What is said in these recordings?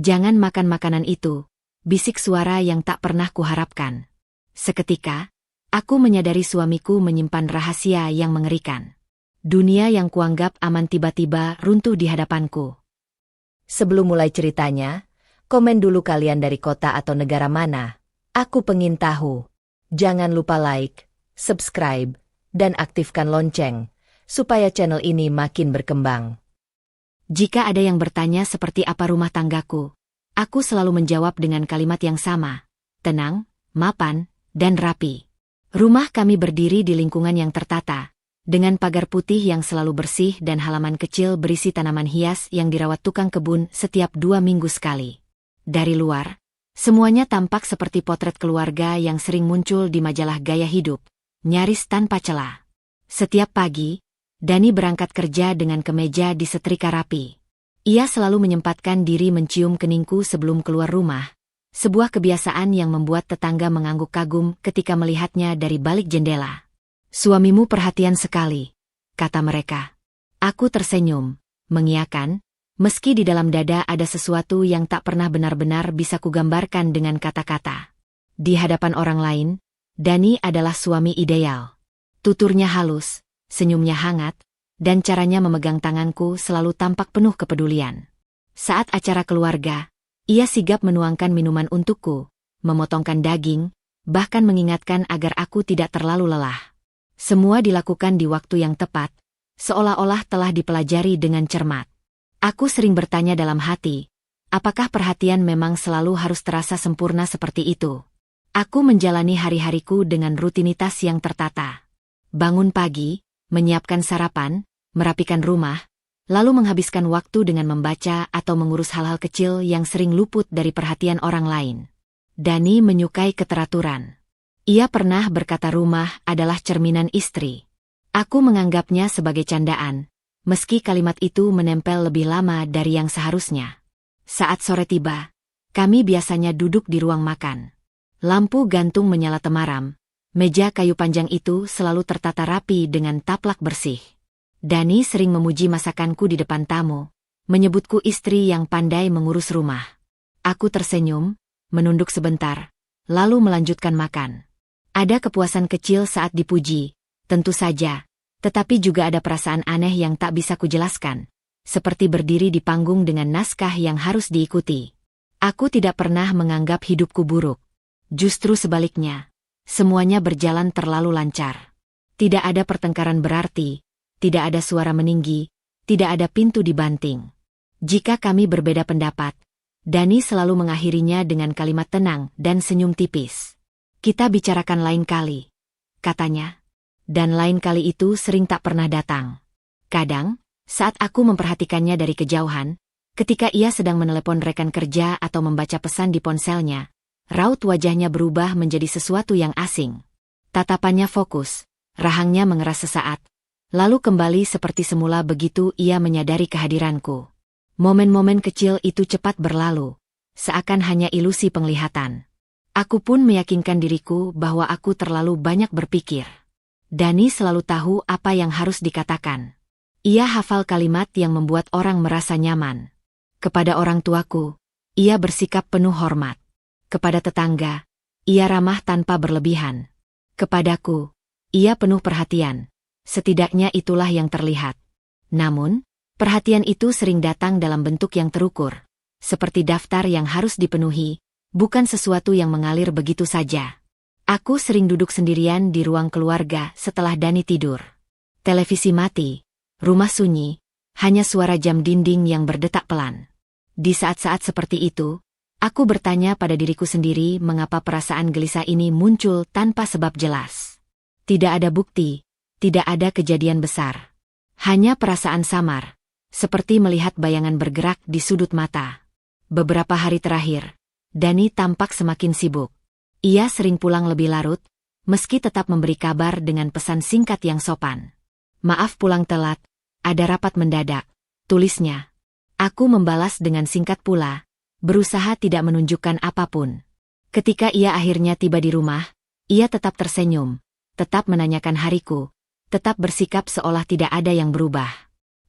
Jangan makan makanan itu, bisik suara yang tak pernah kuharapkan. Seketika, aku menyadari suamiku menyimpan rahasia yang mengerikan. Dunia yang kuanggap aman tiba-tiba runtuh di hadapanku. Sebelum mulai ceritanya, komen dulu kalian dari kota atau negara mana. Aku pengen tahu. Jangan lupa like, subscribe, dan aktifkan lonceng, supaya channel ini makin berkembang. Jika ada yang bertanya seperti apa rumah tanggaku, aku selalu menjawab dengan kalimat yang sama, tenang, mapan, dan rapi. Rumah kami berdiri di lingkungan yang tertata, dengan pagar putih yang selalu bersih dan halaman kecil berisi tanaman hias yang dirawat tukang kebun setiap 2 minggu sekali. Dari luar, semuanya tampak seperti potret keluarga yang sering muncul di majalah gaya hidup, nyaris tanpa celah. Setiap pagi, Dani berangkat kerja dengan kemeja disetrika rapi. Ia selalu menyempatkan diri mencium keningku sebelum keluar rumah, sebuah kebiasaan yang membuat tetangga mengangguk kagum ketika melihatnya dari balik jendela. "Suamimu perhatian sekali," kata mereka. Aku tersenyum, mengiyakan, meski di dalam dada ada sesuatu yang tak pernah benar-benar bisa kugambarkan dengan kata-kata. Di hadapan orang lain, Dani adalah suami ideal. Tuturnya halus, senyumnya hangat, dan caranya memegang tanganku selalu tampak penuh kepedulian. Saat acara keluarga, ia sigap menuangkan minuman untukku, memotongkan daging, bahkan mengingatkan agar aku tidak terlalu lelah. Semua dilakukan di waktu yang tepat, seolah-olah telah dipelajari dengan cermat. Aku sering bertanya dalam hati, apakah perhatian memang selalu harus terasa sempurna seperti itu? Aku menjalani hari-hariku dengan rutinitas yang tertata. Bangun pagi, menyiapkan sarapan, merapikan rumah, lalu menghabiskan waktu dengan membaca atau mengurus hal-hal kecil yang sering luput dari perhatian orang lain. Dani menyukai keteraturan. Ia pernah berkata rumah adalah cerminan istri. Aku menganggapnya sebagai candaan, meski kalimat itu menempel lebih lama dari yang seharusnya. Saat sore tiba, kami biasanya duduk di ruang makan. Lampu gantung menyala temaram. Meja kayu panjang itu selalu tertata rapi dengan taplak bersih. Dani sering memuji masakanku di depan tamu, menyebutku istri yang pandai mengurus rumah. Aku tersenyum, menunduk sebentar, lalu melanjutkan makan. Ada kepuasan kecil saat dipuji, tentu saja, tetapi juga ada perasaan aneh yang tak bisa kujelaskan, seperti berdiri di panggung dengan naskah yang harus diikuti. Aku tidak pernah menganggap hidupku buruk. Justru sebaliknya. Semuanya berjalan terlalu lancar. Tidak ada pertengkaran berarti, tidak ada suara meninggi, tidak ada pintu dibanting. Jika kami berbeda pendapat, Dani selalu mengakhirinya dengan kalimat tenang dan senyum tipis. "Kita bicarakan lain kali," katanya. Dan lain kali itu sering tak pernah datang. Kadang, saat aku memperhatikannya dari kejauhan, ketika ia sedang menelepon rekan kerja atau membaca pesan di ponselnya, raut wajahnya berubah menjadi sesuatu yang asing. Tatapannya fokus, rahangnya mengeras sesaat, lalu kembali seperti semula begitu ia menyadari kehadiranku. Momen-momen kecil itu cepat berlalu, seakan hanya ilusi penglihatan. Aku pun meyakinkan diriku bahwa aku terlalu banyak berpikir. Dani selalu tahu apa yang harus dikatakan. Ia hafal kalimat yang membuat orang merasa nyaman. Kepada orang tuaku, ia bersikap penuh hormat. Kepada tetangga, ia ramah tanpa berlebihan. Kepadaku, ia penuh perhatian. Setidaknya itulah yang terlihat. Namun, perhatian itu sering datang dalam bentuk yang terukur, seperti daftar yang harus dipenuhi, bukan sesuatu yang mengalir begitu saja. Aku sering duduk sendirian di ruang keluarga setelah Dani tidur. Televisi mati, rumah sunyi, hanya suara jam dinding yang berdetak pelan. Di saat-saat seperti itu, aku bertanya pada diriku sendiri mengapa perasaan gelisah ini muncul tanpa sebab jelas. Tidak ada bukti, tidak ada kejadian besar. Hanya perasaan samar, seperti melihat bayangan bergerak di sudut mata. Beberapa hari terakhir, Dani tampak semakin sibuk. Ia sering pulang lebih larut, meski tetap memberi kabar dengan pesan singkat yang sopan. "Maaf pulang telat, ada rapat mendadak," tulisnya. Aku membalas dengan singkat pula, berusaha tidak menunjukkan apapun. Ketika ia akhirnya tiba di rumah, ia tetap tersenyum, tetap menanyakan hariku, tetap bersikap seolah tidak ada yang berubah.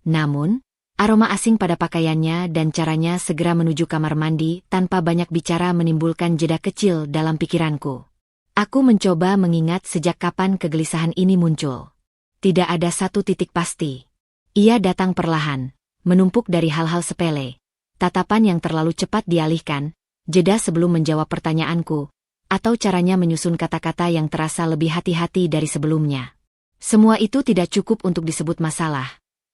Namun, Aroma asing pada pakaiannya dan caranya segera menuju kamar mandi tanpa banyak bicara menimbulkan jeda kecil dalam pikiranku. Aku mencoba mengingat sejak kapan kegelisahan ini muncul. Tidak ada satu titik pasti. Ia datang perlahan, menumpuk dari hal-hal sepele. Tatapan yang terlalu cepat dialihkan, jeda sebelum menjawab pertanyaanku, atau caranya menyusun kata-kata yang terasa lebih hati-hati dari sebelumnya. Semua itu tidak cukup untuk disebut masalah,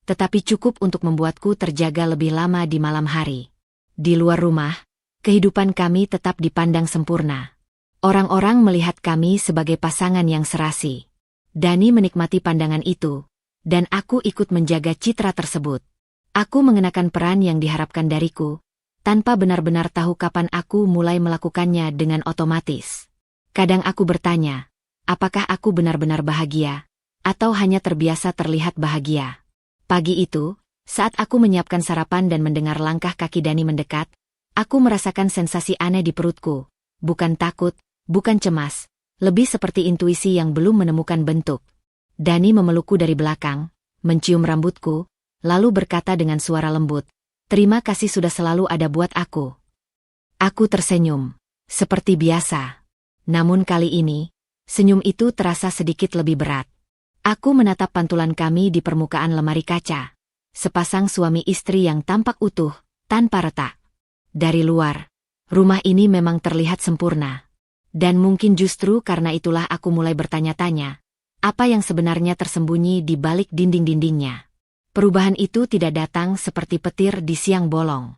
tetapi cukup untuk membuatku terjaga lebih lama di malam hari. Di luar rumah, kehidupan kami tetap dipandang sempurna. Orang-orang melihat kami sebagai pasangan yang serasi. Dani menikmati pandangan itu, dan aku ikut menjaga citra tersebut. Aku mengenakan peran yang diharapkan dariku, tanpa benar-benar tahu kapan aku mulai melakukannya dengan otomatis. Kadang aku bertanya, apakah aku benar-benar bahagia, atau hanya terbiasa terlihat bahagia? Pagi itu, saat aku menyiapkan sarapan dan mendengar langkah kaki Dani mendekat, aku merasakan sensasi aneh di perutku. Bukan takut, bukan cemas, lebih seperti intuisi yang belum menemukan bentuk. Dani memelukku dari belakang, mencium rambutku, lalu berkata dengan suara lembut, "Terima kasih sudah selalu ada buat aku." Aku tersenyum, seperti biasa. Namun kali ini, senyum itu terasa sedikit lebih berat. Aku menatap pantulan kami di permukaan lemari kaca. Sepasang suami istri yang tampak utuh, tanpa retak. Dari luar, rumah ini memang terlihat sempurna. Dan mungkin justru karena itulah aku mulai bertanya-tanya, apa yang sebenarnya tersembunyi di balik dinding-dindingnya. Perubahan itu tidak datang seperti petir di siang bolong.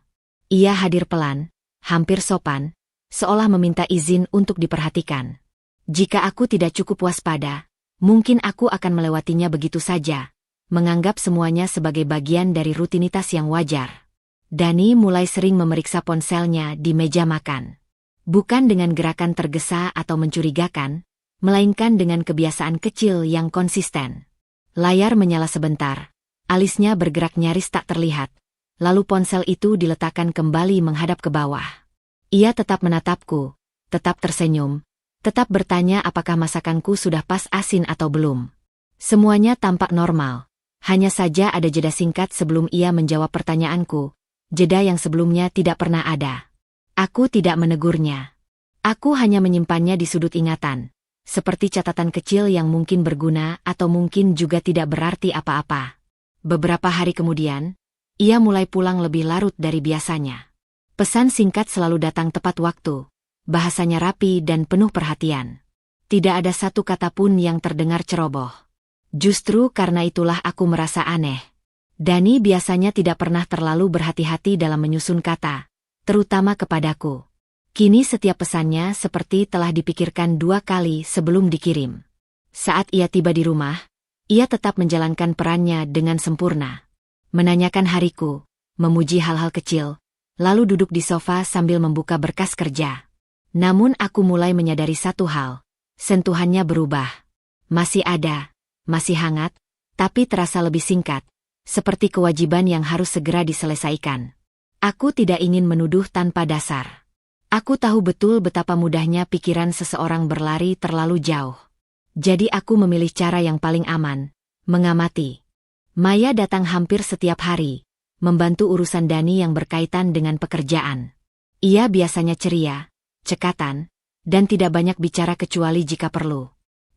Ia hadir pelan, hampir sopan, seolah meminta izin untuk diperhatikan. Jika aku tidak cukup waspada, mungkin aku akan melewatinya begitu saja, menganggap semuanya sebagai bagian dari rutinitas yang wajar. Dani mulai sering memeriksa ponselnya di meja makan. Bukan dengan gerakan tergesa atau mencurigakan, melainkan dengan kebiasaan kecil yang konsisten. Layar menyala sebentar, alisnya bergerak nyaris tak terlihat, lalu ponsel itu diletakkan kembali menghadap ke bawah. Ia tetap menatapku, tetap tersenyum, tetap bertanya apakah masakanku sudah pas asin atau belum. Semuanya tampak normal, hanya saja ada jeda singkat sebelum ia menjawab pertanyaanku, jeda yang sebelumnya tidak pernah ada. Aku tidak menegurnya. Aku hanya menyimpannya di sudut ingatan, seperti catatan kecil yang mungkin berguna atau mungkin juga tidak berarti apa-apa. Beberapa hari kemudian, ia mulai pulang lebih larut dari biasanya. Pesan singkat selalu datang tepat waktu. Bahasanya rapi dan penuh perhatian. Tidak ada satu kata pun yang terdengar ceroboh. Justru karena itulah aku merasa aneh. Dani biasanya tidak pernah terlalu berhati-hati dalam menyusun kata, terutama kepadaku. Kini setiap pesannya seperti telah dipikirkan 2 kali sebelum dikirim. Saat ia tiba di rumah, ia tetap menjalankan perannya dengan sempurna. Menanyakan hariku, memuji hal-hal kecil, lalu duduk di sofa sambil membuka berkas kerja. Namun aku mulai menyadari satu hal, sentuhannya berubah. Masih ada, masih hangat, tapi terasa lebih singkat, seperti kewajiban yang harus segera diselesaikan. Aku tidak ingin menuduh tanpa dasar. Aku tahu betul betapa mudahnya pikiran seseorang berlari terlalu jauh. Jadi aku memilih cara yang paling aman, mengamati. Maya datang hampir setiap hari, membantu urusan Dani yang berkaitan dengan pekerjaan. Ia biasanya ceria, cekatan, dan tidak banyak bicara kecuali jika perlu.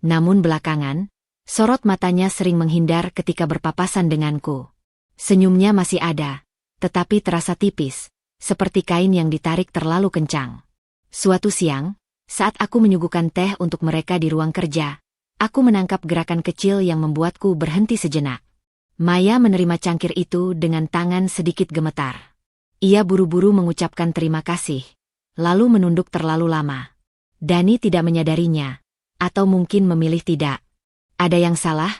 Namun belakangan, sorot matanya sering menghindar ketika berpapasan denganku. Senyumnya masih ada, tetapi terasa tipis, seperti kain yang ditarik terlalu kencang. Suatu siang, saat aku menyuguhkan teh untuk mereka di ruang kerja, aku menangkap gerakan kecil yang membuatku berhenti sejenak. Maya menerima cangkir itu dengan tangan sedikit gemetar. Ia buru-buru mengucapkan terima kasih, lalu menunduk terlalu lama. Dani tidak menyadarinya, atau mungkin memilih tidak. Ada yang salah?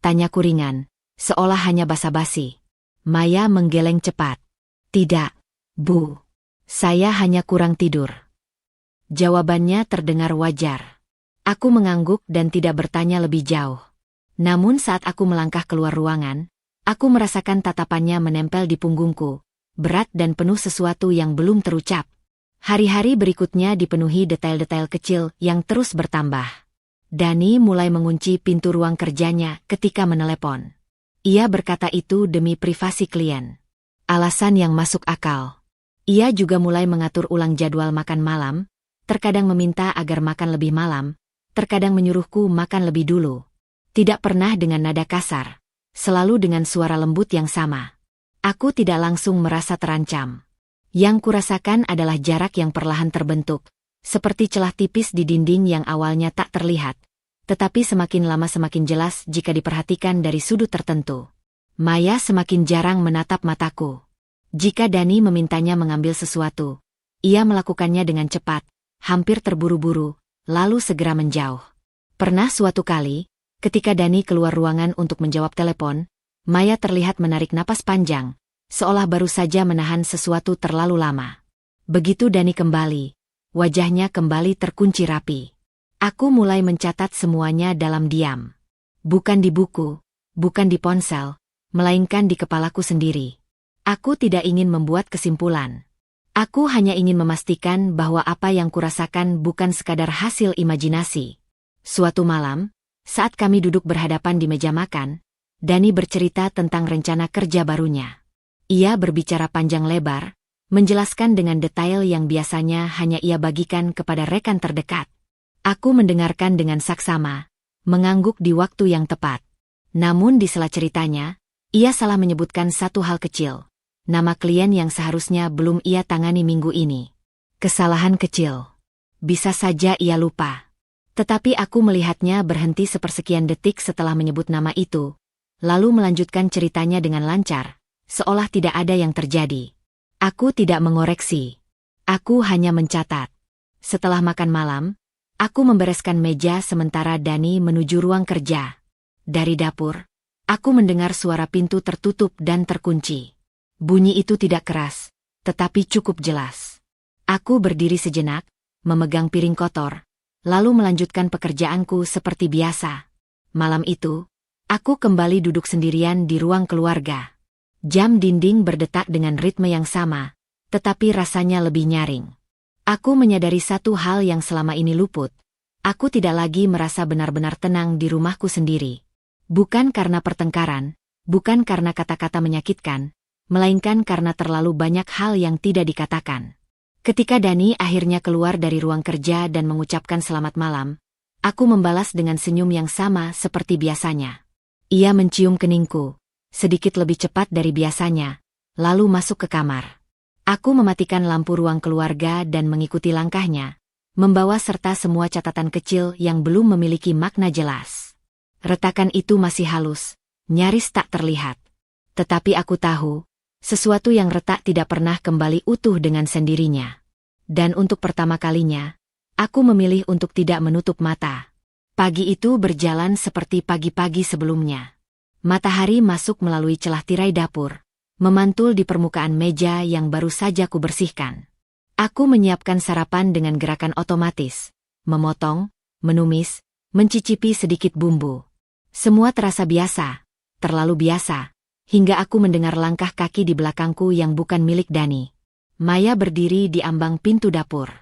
Tanyaku ringan, seolah hanya basa-basi. Maya menggeleng cepat. Tidak, Bu. Saya hanya kurang tidur. Jawabannya terdengar wajar. Aku mengangguk dan tidak bertanya lebih jauh. Namun saat aku melangkah keluar ruangan, aku merasakan tatapannya menempel di punggungku, berat dan penuh sesuatu yang belum terucap. Hari-hari berikutnya dipenuhi detail-detail kecil yang terus bertambah. Dani mulai mengunci pintu ruang kerjanya ketika menelepon. Ia berkata itu demi privasi klien. Alasan yang masuk akal. Ia juga mulai mengatur ulang jadwal makan malam, terkadang meminta agar makan lebih malam, terkadang menyuruhku makan lebih dulu. Tidak pernah dengan nada kasar, selalu dengan suara lembut yang sama. Aku tidak langsung merasa terancam. Yang kurasakan adalah jarak yang perlahan terbentuk, seperti celah tipis di dinding yang awalnya tak terlihat, tetapi semakin lama semakin jelas jika diperhatikan dari sudut tertentu. Maya semakin jarang menatap mataku. Jika Dani memintanya mengambil sesuatu, ia melakukannya dengan cepat, hampir terburu-buru, lalu segera menjauh. Pernah suatu kali, ketika Dani keluar ruangan untuk menjawab telepon, Maya terlihat menarik napas panjang, seolah baru saja menahan sesuatu terlalu lama. Begitu Dani kembali, wajahnya kembali terkunci rapi. Aku mulai mencatat semuanya dalam diam. Bukan di buku, bukan di ponsel, melainkan di kepalaku sendiri. Aku tidak ingin membuat kesimpulan. Aku hanya ingin memastikan bahwa apa yang kurasakan bukan sekadar hasil imajinasi. Suatu malam, saat kami duduk berhadapan di meja makan, Dani bercerita tentang rencana kerja barunya. Ia berbicara panjang lebar, menjelaskan dengan detail yang biasanya hanya ia bagikan kepada rekan terdekat. Aku mendengarkan dengan saksama, mengangguk di waktu yang tepat. Namun di sela ceritanya, ia salah menyebutkan satu hal kecil, nama klien yang seharusnya belum ia tangani minggu ini. Kesalahan kecil. Bisa saja ia lupa. Tetapi aku melihatnya berhenti sepersekian detik setelah menyebut nama itu, lalu melanjutkan ceritanya dengan lancar, seolah tidak ada yang terjadi. Aku tidak mengoreksi. Aku hanya mencatat. Setelah makan malam, aku membereskan meja sementara Dani menuju ruang kerja. Dari dapur, aku mendengar suara pintu tertutup dan terkunci. Bunyi itu tidak keras, tetapi cukup jelas. Aku berdiri sejenak, memegang piring kotor, lalu melanjutkan pekerjaanku seperti biasa. Malam itu, aku kembali duduk sendirian di ruang keluarga. Jam dinding berdetak dengan ritme yang sama, tetapi rasanya lebih nyaring. Aku menyadari satu hal yang selama ini luput. Aku tidak lagi merasa benar-benar tenang di rumahku sendiri. Bukan karena pertengkaran, bukan karena kata-kata menyakitkan, melainkan karena terlalu banyak hal yang tidak dikatakan. Ketika Dani akhirnya keluar dari ruang kerja dan mengucapkan selamat malam, aku membalas dengan senyum yang sama seperti biasanya. Ia mencium keningku, sedikit lebih cepat dari biasanya, lalu masuk ke kamar. Aku mematikan lampu ruang keluarga dan mengikuti langkahnya, membawa serta semua catatan kecil yang belum memiliki makna jelas. Retakan itu masih halus, nyaris tak terlihat. Tetapi aku tahu, sesuatu yang retak tidak pernah kembali utuh dengan sendirinya. Dan untuk pertama kalinya, aku memilih untuk tidak menutup mata. Pagi itu berjalan seperti pagi-pagi sebelumnya. Matahari masuk melalui celah tirai dapur, memantul di permukaan meja yang baru saja kubersihkan. Aku menyiapkan sarapan dengan gerakan otomatis, memotong, menumis, mencicipi sedikit bumbu. Semua terasa biasa, terlalu biasa, hingga aku mendengar langkah kaki di belakangku yang bukan milik Dani. Maya berdiri di ambang pintu dapur.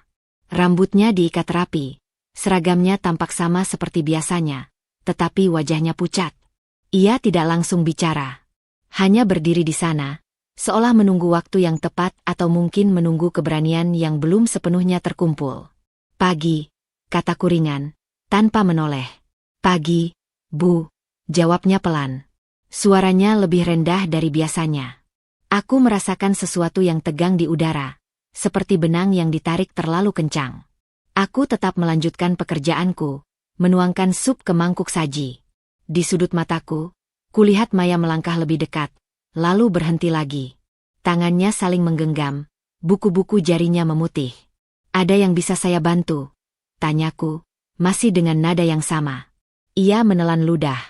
Rambutnya diikat rapi, seragamnya tampak sama seperti biasanya, tetapi wajahnya pucat. Ia tidak langsung bicara. Hanya berdiri di sana, seolah menunggu waktu yang tepat atau mungkin menunggu keberanian yang belum sepenuhnya terkumpul. Pagi, kataku ringan, tanpa menoleh. Pagi, Bu, jawabnya pelan. Suaranya lebih rendah dari biasanya. Aku merasakan sesuatu yang tegang di udara, seperti benang yang ditarik terlalu kencang. Aku tetap melanjutkan pekerjaanku, menuangkan sup ke mangkuk saji. Di sudut mataku, kulihat Maya melangkah lebih dekat, lalu berhenti lagi. Tangannya saling menggenggam, buku-buku jarinya memutih. Ada yang bisa saya bantu? Tanyaku, masih dengan nada yang sama. Ia menelan ludah.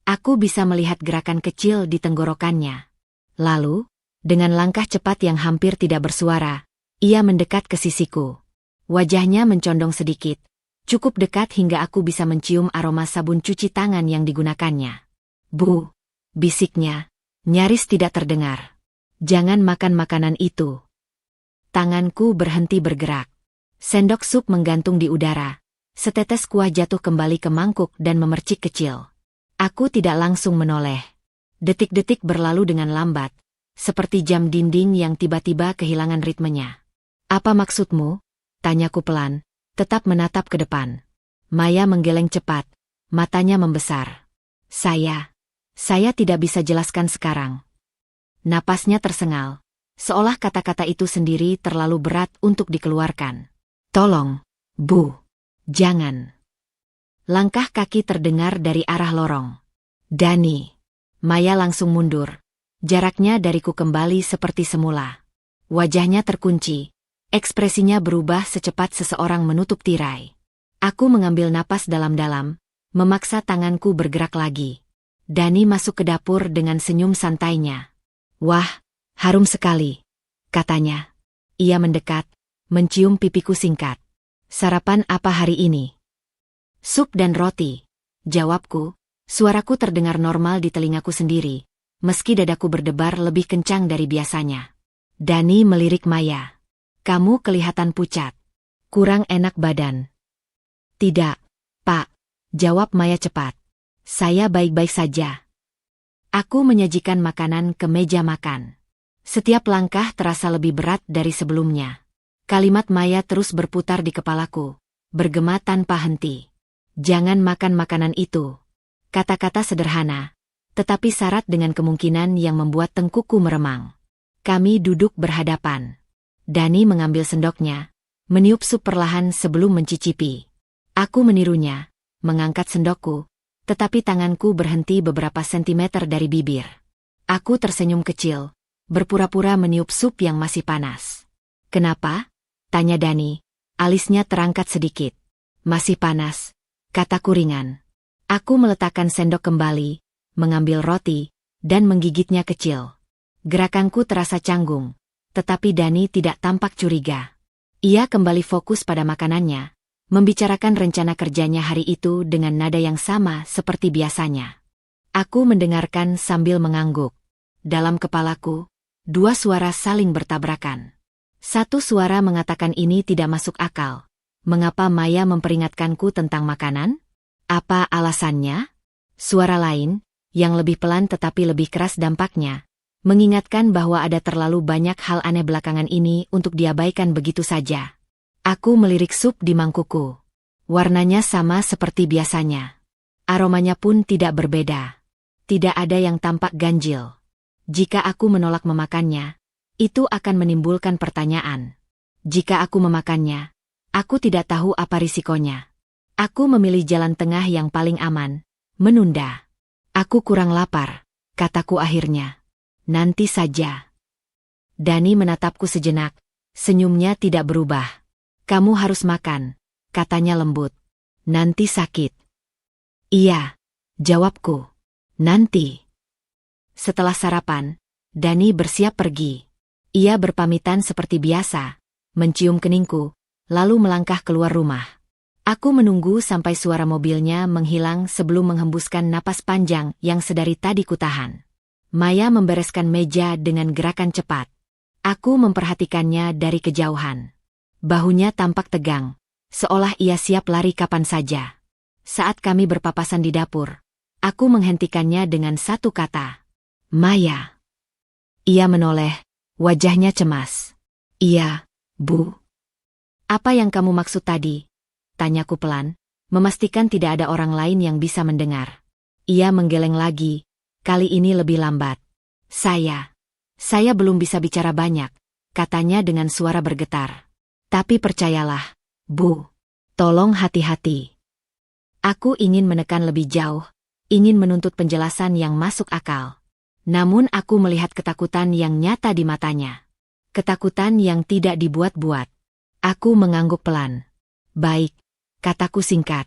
Aku bisa melihat gerakan kecil di tenggorokannya. Lalu, dengan langkah cepat yang hampir tidak bersuara, ia mendekat ke sisiku. Wajahnya mencondong sedikit, cukup dekat hingga aku bisa mencium aroma sabun cuci tangan yang digunakannya. Bu, bisiknya, nyaris tidak terdengar. Jangan makan makanan itu. Tanganku berhenti bergerak. Sendok sup menggantung di udara. Setetes kuah jatuh kembali ke mangkuk dan memercik kecil. Aku tidak langsung menoleh. Detik-detik berlalu dengan lambat, seperti jam dinding yang tiba-tiba kehilangan ritmenya. Apa maksudmu? Tanyaku pelan, tetap menatap ke depan. Maya menggeleng cepat, matanya membesar. Saya tidak bisa jelaskan sekarang. Napasnya tersengal, seolah kata-kata itu sendiri terlalu berat untuk dikeluarkan. Tolong, Bu. Jangan. Langkah kaki terdengar dari arah lorong. Dani. Maya langsung mundur. Jaraknya dariku kembali seperti semula. Wajahnya terkunci. Ekspresinya berubah secepat seseorang menutup tirai. Aku mengambil napas dalam-dalam, memaksa tanganku bergerak lagi. Dani masuk ke dapur dengan senyum santainya. Wah, harum sekali, katanya. Ia mendekat, mencium pipiku singkat. Sarapan apa hari ini? Sup dan roti, jawabku. Suaraku terdengar normal di telingaku sendiri, meski dadaku berdebar lebih kencang dari biasanya. Dani melirik Maya. Kamu kelihatan pucat. Kurang enak badan. Tidak, Pak, jawab Maya cepat. Saya baik-baik saja. Aku menyajikan makanan ke meja makan. Setiap langkah terasa lebih berat dari sebelumnya. Kalimat Maya terus berputar di kepalaku, bergema tanpa henti. Jangan makan makanan itu. Kata-kata sederhana, tetapi syarat dengan kemungkinan yang membuat tengkukku meremang. Kami duduk berhadapan. Dani mengambil sendoknya, meniup sup perlahan sebelum mencicipi. Aku menirunya, mengangkat sendokku, tetapi tanganku berhenti beberapa sentimeter dari bibir. Aku tersenyum kecil, berpura-pura meniup sup yang masih panas. Kenapa? Tanya Dani, alisnya terangkat sedikit. Masih panas, kataku ringan. Aku meletakkan sendok kembali, mengambil roti, dan menggigitnya kecil. Gerakanku terasa canggung, tetapi Dani tidak tampak curiga. Ia kembali fokus pada makanannya, membicarakan rencana kerjanya hari itu dengan nada yang sama seperti biasanya. Aku mendengarkan sambil mengangguk. Dalam kepalaku, dua suara saling bertabrakan. Satu suara mengatakan ini tidak masuk akal. Mengapa Maya memperingatkanku tentang makanan? Apa alasannya? Suara lain, yang lebih pelan tetapi lebih keras dampaknya, mengingatkan bahwa ada terlalu banyak hal aneh belakangan ini untuk diabaikan begitu saja. Aku melirik sup di mangkukku. Warnanya sama seperti biasanya. Aromanya pun tidak berbeda. Tidak ada yang tampak ganjil. Jika aku menolak memakannya, itu akan menimbulkan pertanyaan. Jika aku memakannya, aku tidak tahu apa risikonya. Aku memilih jalan tengah yang paling aman, menunda. Aku kurang lapar, kataku akhirnya. Nanti saja. Dani menatapku sejenak, senyumnya tidak berubah. Kamu harus makan, katanya lembut. Nanti sakit. Iya, jawabku. Nanti. Setelah sarapan, Dani bersiap pergi. Ia berpamitan seperti biasa, mencium keningku, lalu melangkah keluar rumah. Aku menunggu sampai suara mobilnya menghilang sebelum menghembuskan napas panjang yang sedari tadi kutahan. Maya membereskan meja dengan gerakan cepat. Aku memperhatikannya dari kejauhan. Bahunya tampak tegang, seolah ia siap lari kapan saja. Saat kami berpapasan di dapur, aku menghentikannya dengan satu kata. Maya. Ia menoleh, wajahnya cemas. Iya, Bu. Apa yang kamu maksud tadi? Tanyaku pelan, memastikan tidak ada orang lain yang bisa mendengar. Ia menggeleng lagi, kali ini lebih lambat. Saya belum bisa bicara banyak, katanya dengan suara bergetar. Tapi percayalah, Bu, tolong hati-hati. Aku ingin menekan lebih jauh, ingin menuntut penjelasan yang masuk akal. Namun aku melihat ketakutan yang nyata di matanya. Ketakutan yang tidak dibuat-buat. Aku mengangguk pelan. Baik, kataku singkat.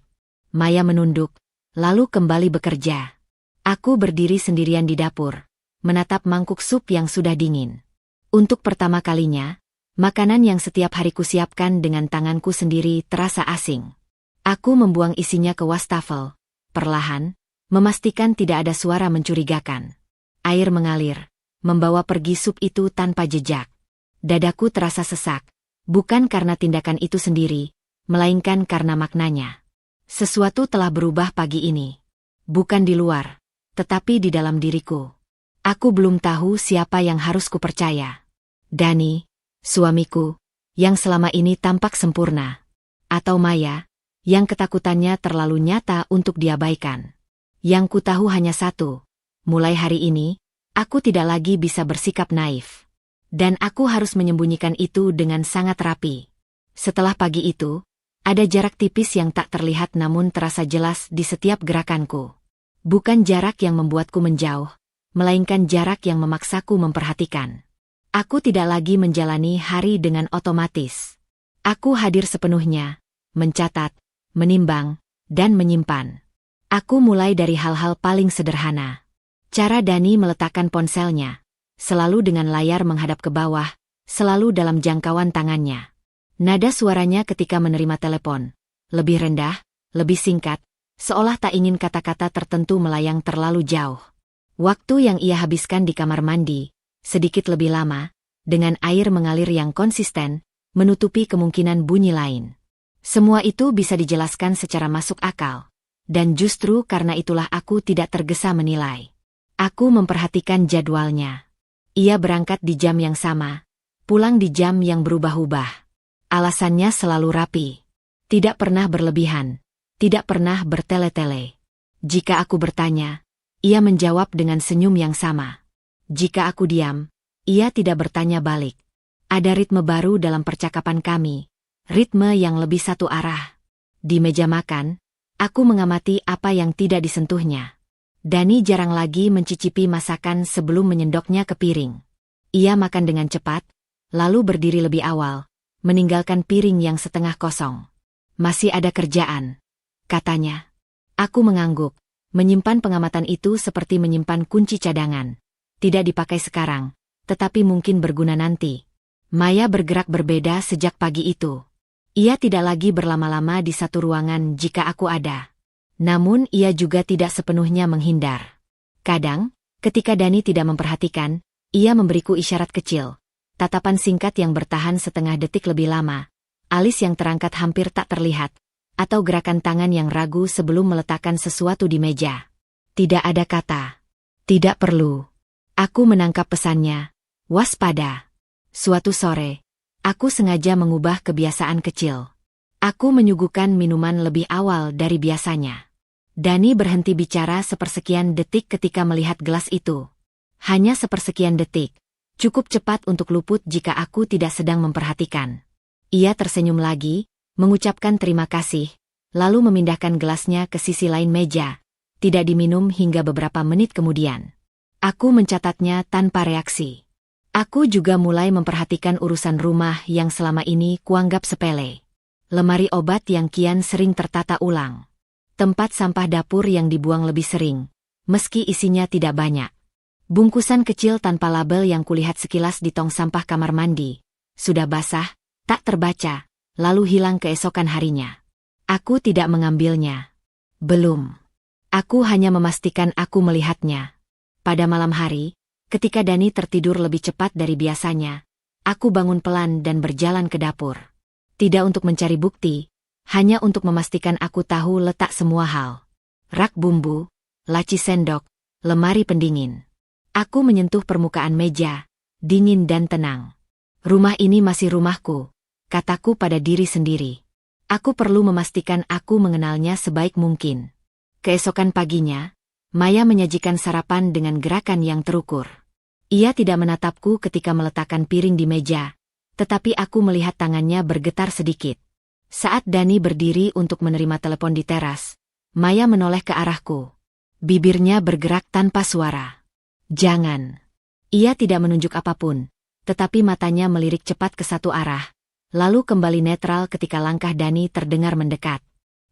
Maya menunduk, lalu kembali bekerja. Aku berdiri sendirian di dapur, menatap mangkuk sup yang sudah dingin. Untuk pertama kalinya, makanan yang setiap hari kusiapkan dengan tanganku sendiri terasa asing. Aku membuang isinya ke wastafel, perlahan, memastikan tidak ada suara mencurigakan. Air mengalir, membawa pergi sup itu tanpa jejak. Dadaku terasa sesak, bukan karena tindakan itu sendiri, melainkan karena maknanya. Sesuatu telah berubah pagi ini. Bukan di luar, tetapi di dalam diriku. Aku belum tahu siapa yang harus kupercaya. Dani, suamiku, yang selama ini tampak sempurna. Atau Maya, yang ketakutannya terlalu nyata untuk diabaikan. Yang ku tahu hanya satu, mulai hari ini, aku tidak lagi bisa bersikap naif. Dan aku harus menyembunyikan itu dengan sangat rapi. Setelah pagi itu, ada jarak tipis yang tak terlihat namun terasa jelas di setiap gerakanku. Bukan jarak yang membuatku menjauh, melainkan jarak yang memaksaku memperhatikan. Aku tidak lagi menjalani hari dengan otomatis. Aku hadir sepenuhnya, mencatat, menimbang, dan menyimpan. Aku mulai dari hal-hal paling sederhana. Cara Dani meletakkan ponselnya, selalu dengan layar menghadap ke bawah, selalu dalam jangkauan tangannya. Nada suaranya ketika menerima telepon, lebih rendah, lebih singkat, seolah tak ingin kata-kata tertentu melayang terlalu jauh. Waktu yang ia habiskan di kamar mandi, sedikit lebih lama, dengan air mengalir yang konsisten, menutupi kemungkinan bunyi lain. Semua itu bisa dijelaskan secara masuk akal. Dan justru karena itulah aku tidak tergesa menilai. Aku memperhatikan jadwalnya. Ia berangkat di jam yang sama, pulang di jam yang berubah-ubah. Alasannya selalu rapi. Tidak pernah berlebihan. Tidak pernah bertele-tele. Jika aku bertanya, ia menjawab dengan senyum yang sama. Jika aku diam, ia tidak bertanya balik. Ada ritme baru dalam percakapan kami. Ritme yang lebih satu arah. Di meja makan, aku mengamati apa yang tidak disentuhnya. Dani jarang lagi mencicipi masakan sebelum menyendoknya ke piring. Ia makan dengan cepat, lalu berdiri lebih awal, meninggalkan piring yang setengah kosong. Masih ada kerjaan, katanya. Aku mengangguk. Menyimpan pengamatan itu seperti menyimpan kunci cadangan. Tidak dipakai sekarang, tetapi mungkin berguna nanti. Maya bergerak berbeda sejak pagi itu. Ia tidak lagi berlama-lama di satu ruangan jika aku ada. Namun ia juga tidak sepenuhnya menghindar. Kadang, ketika Dani tidak memperhatikan, ia memberiku isyarat kecil. Tatapan singkat yang bertahan setengah detik lebih lama. Alis yang terangkat hampir tak terlihat. Atau gerakan tangan yang ragu sebelum meletakkan sesuatu di meja. Tidak ada kata. Tidak perlu. Aku menangkap pesannya. Waspada. Suatu sore, aku sengaja mengubah kebiasaan kecil. Aku menyuguhkan minuman lebih awal dari biasanya. Dani berhenti bicara sepersekian detik ketika melihat gelas itu. Hanya sepersekian detik. Cukup cepat untuk luput jika aku tidak sedang memperhatikan. Ia tersenyum lagi, mengucapkan terima kasih, lalu memindahkan gelasnya ke sisi lain meja. Tidak diminum hingga beberapa menit kemudian. Aku mencatatnya tanpa reaksi. Aku juga mulai memperhatikan urusan rumah yang selama ini kuanggap sepele. Lemari obat yang kian sering tertata ulang. Tempat sampah dapur yang dibuang lebih sering, meski isinya tidak banyak. Bungkusan kecil tanpa label yang kulihat sekilas di tong sampah kamar mandi. Sudah basah, tak terbaca. Lalu hilang keesokan harinya. Aku tidak mengambilnya. Belum. Aku hanya memastikan aku melihatnya. Pada malam hari, ketika Dani tertidur lebih cepat dari biasanya, aku bangun pelan dan berjalan ke dapur. Tidak untuk mencari bukti, hanya untuk memastikan aku tahu letak semua hal. Rak bumbu, laci sendok, lemari pendingin. Aku menyentuh permukaan meja, dingin dan tenang. Rumah ini masih rumahku. Kataku pada diri sendiri. Aku perlu memastikan aku mengenalnya sebaik mungkin. Keesokan paginya, Maya menyajikan sarapan dengan gerakan yang terukur. Ia tidak menatapku ketika meletakkan piring di meja, tetapi aku melihat tangannya bergetar sedikit. Saat Dani berdiri untuk menerima telepon di teras, Maya menoleh ke arahku. Bibirnya bergerak tanpa suara. Jangan. Ia tidak menunjuk apapun, tetapi matanya melirik cepat ke satu arah. Lalu kembali netral ketika langkah Dani terdengar mendekat.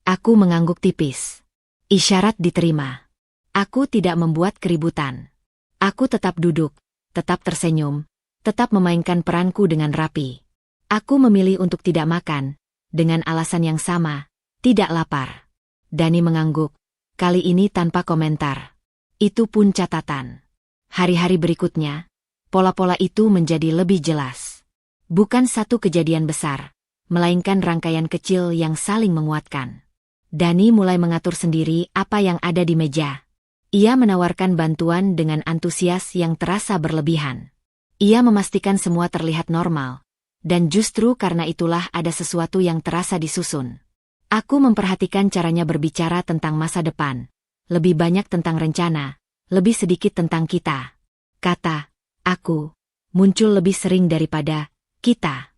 Aku mengangguk tipis. Isyarat diterima. Aku tidak membuat keributan. Aku tetap duduk, tetap tersenyum, tetap memainkan peranku dengan rapi. Aku memilih untuk tidak makan, dengan alasan yang sama, tidak lapar. Dani mengangguk, kali ini tanpa komentar. Itu pun catatan. Hari-hari berikutnya, pola-pola itu menjadi lebih jelas. Bukan satu kejadian besar, melainkan rangkaian kecil yang saling menguatkan. Dani mulai mengatur sendiri apa yang ada di meja. Ia menawarkan bantuan dengan antusias yang terasa berlebihan. Ia memastikan semua terlihat normal. Dan justru karena itulah ada sesuatu yang terasa disusun. Aku memperhatikan caranya berbicara tentang masa depan. Lebih banyak tentang rencana, lebih sedikit tentang kita. Kata, aku, muncul lebih sering daripada kita.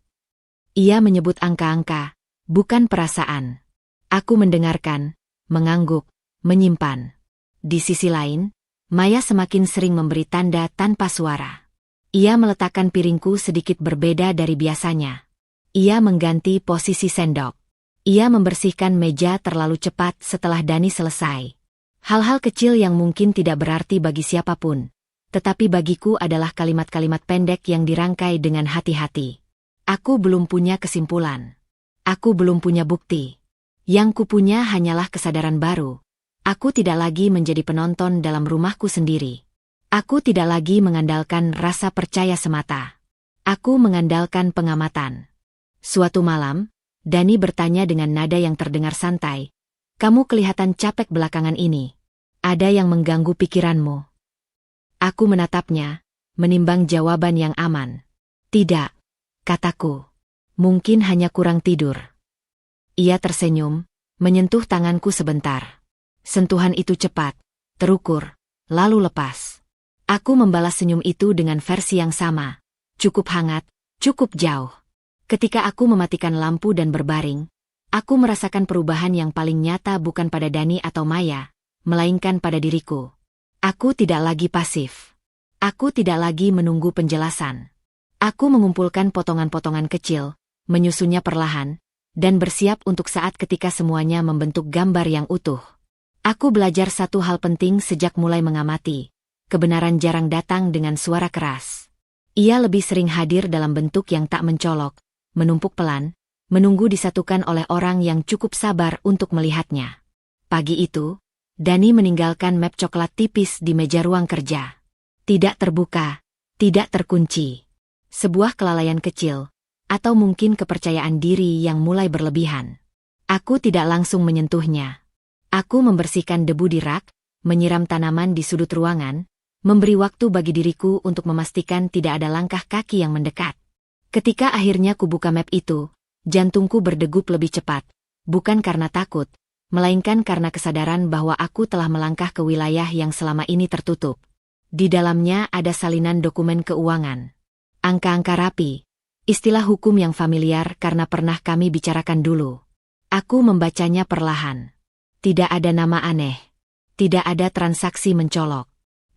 Ia menyebut angka-angka, bukan perasaan. Aku mendengarkan, mengangguk, menyimpan. Di sisi lain, Maya semakin sering memberi tanda tanpa suara. Ia meletakkan piringku sedikit berbeda dari biasanya. Ia mengganti posisi sendok. Ia membersihkan meja terlalu cepat setelah Dani selesai. Hal-hal kecil yang mungkin tidak berarti bagi siapapun. Tetapi bagiku adalah kalimat-kalimat pendek yang dirangkai dengan hati-hati. Aku belum punya kesimpulan. Aku belum punya bukti. Yang kupunya hanyalah kesadaran baru. Aku tidak lagi menjadi penonton dalam rumahku sendiri. Aku tidak lagi mengandalkan rasa percaya semata. Aku mengandalkan pengamatan. Suatu malam, Dani bertanya dengan nada yang terdengar santai. Kamu kelihatan capek belakangan ini. Ada yang mengganggu pikiranmu. Aku menatapnya, menimbang jawaban yang aman. Tidak, kataku. Mungkin hanya kurang tidur. Ia tersenyum, menyentuh tanganku sebentar. Sentuhan itu cepat, terukur, lalu lepas. Aku membalas senyum itu dengan versi yang sama. Cukup hangat, cukup jauh. Ketika aku mematikan lampu dan berbaring, aku merasakan perubahan yang paling nyata bukan pada Dani atau Maya, melainkan pada diriku. Aku tidak lagi pasif. Aku tidak lagi menunggu penjelasan. Aku mengumpulkan potongan-potongan kecil, menyusunnya perlahan, dan bersiap untuk saat ketika semuanya membentuk gambar yang utuh. Aku belajar satu hal penting sejak mulai mengamati. Kebenaran jarang datang dengan suara keras. Ia lebih sering hadir dalam bentuk yang tak mencolok, menumpuk pelan, menunggu disatukan oleh orang yang cukup sabar untuk melihatnya. Pagi itu, Dani meninggalkan map coklat tipis di meja ruang kerja. Tidak terbuka, tidak terkunci. Sebuah kelalaian kecil, atau mungkin kepercayaan diri yang mulai berlebihan. Aku tidak langsung menyentuhnya. Aku membersihkan debu di rak, menyiram tanaman di sudut ruangan, memberi waktu bagi diriku untuk memastikan tidak ada langkah kaki yang mendekat. Ketika akhirnya kubuka map itu, jantungku berdegup lebih cepat, bukan karena takut, melainkan karena kesadaran bahwa aku telah melangkah ke wilayah yang selama ini tertutup. Di dalamnya ada salinan dokumen keuangan. Angka-angka rapi, istilah hukum yang familiar karena pernah kami bicarakan dulu. Aku membacanya perlahan. Tidak ada nama aneh. Tidak ada transaksi mencolok.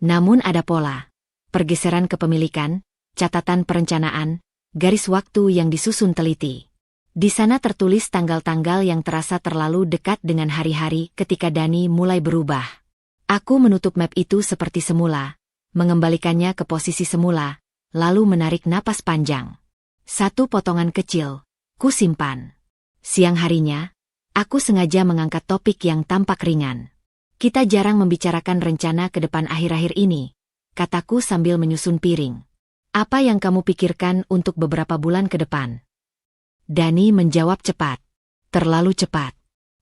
Namun ada pola. Pergeseran kepemilikan, catatan perencanaan, garis waktu yang disusun teliti. Di sana tertulis tanggal-tanggal yang terasa terlalu dekat dengan hari-hari ketika Dani mulai berubah. Aku menutup map itu seperti semula, mengembalikannya ke posisi semula, lalu menarik napas panjang. Satu potongan kecil, ku simpan. Siang harinya, aku sengaja mengangkat topik yang tampak ringan. Kita jarang membicarakan rencana ke depan akhir-akhir ini, kataku sambil menyusun piring. Apa yang kamu pikirkan untuk beberapa bulan ke depan? Dani menjawab cepat. Terlalu cepat.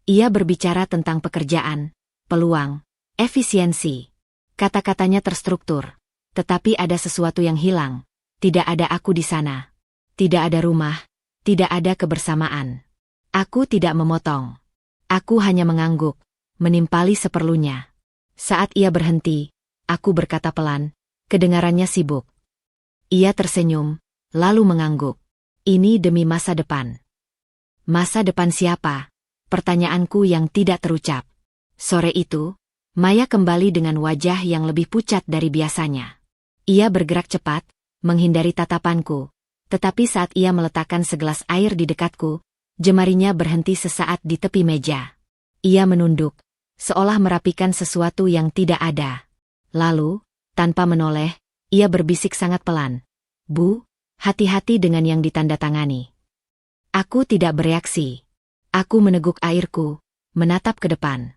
Ia berbicara tentang pekerjaan, peluang, efisiensi. Kata-katanya terstruktur. Tetapi ada sesuatu yang hilang. Tidak ada aku di sana. Tidak ada rumah. Tidak ada kebersamaan. Aku tidak memotong. Aku hanya mengangguk, menimpali seperlunya. Saat ia berhenti, aku berkata pelan, kedengarannya sibuk. Ia tersenyum, lalu mengangguk. Ini demi masa depan. Masa depan siapa? Pertanyaanku yang tidak terucap. Sore itu, Maya kembali dengan wajah yang lebih pucat dari biasanya. Ia bergerak cepat, menghindari tatapanku. Tetapi saat ia meletakkan segelas air di dekatku, jemarinya berhenti sesaat di tepi meja. Ia menunduk, seolah merapikan sesuatu yang tidak ada. Lalu, tanpa menoleh, ia berbisik sangat pelan. Bu, hati-hati dengan yang ditandatangani. Aku tidak bereaksi. Aku meneguk airku, menatap ke depan.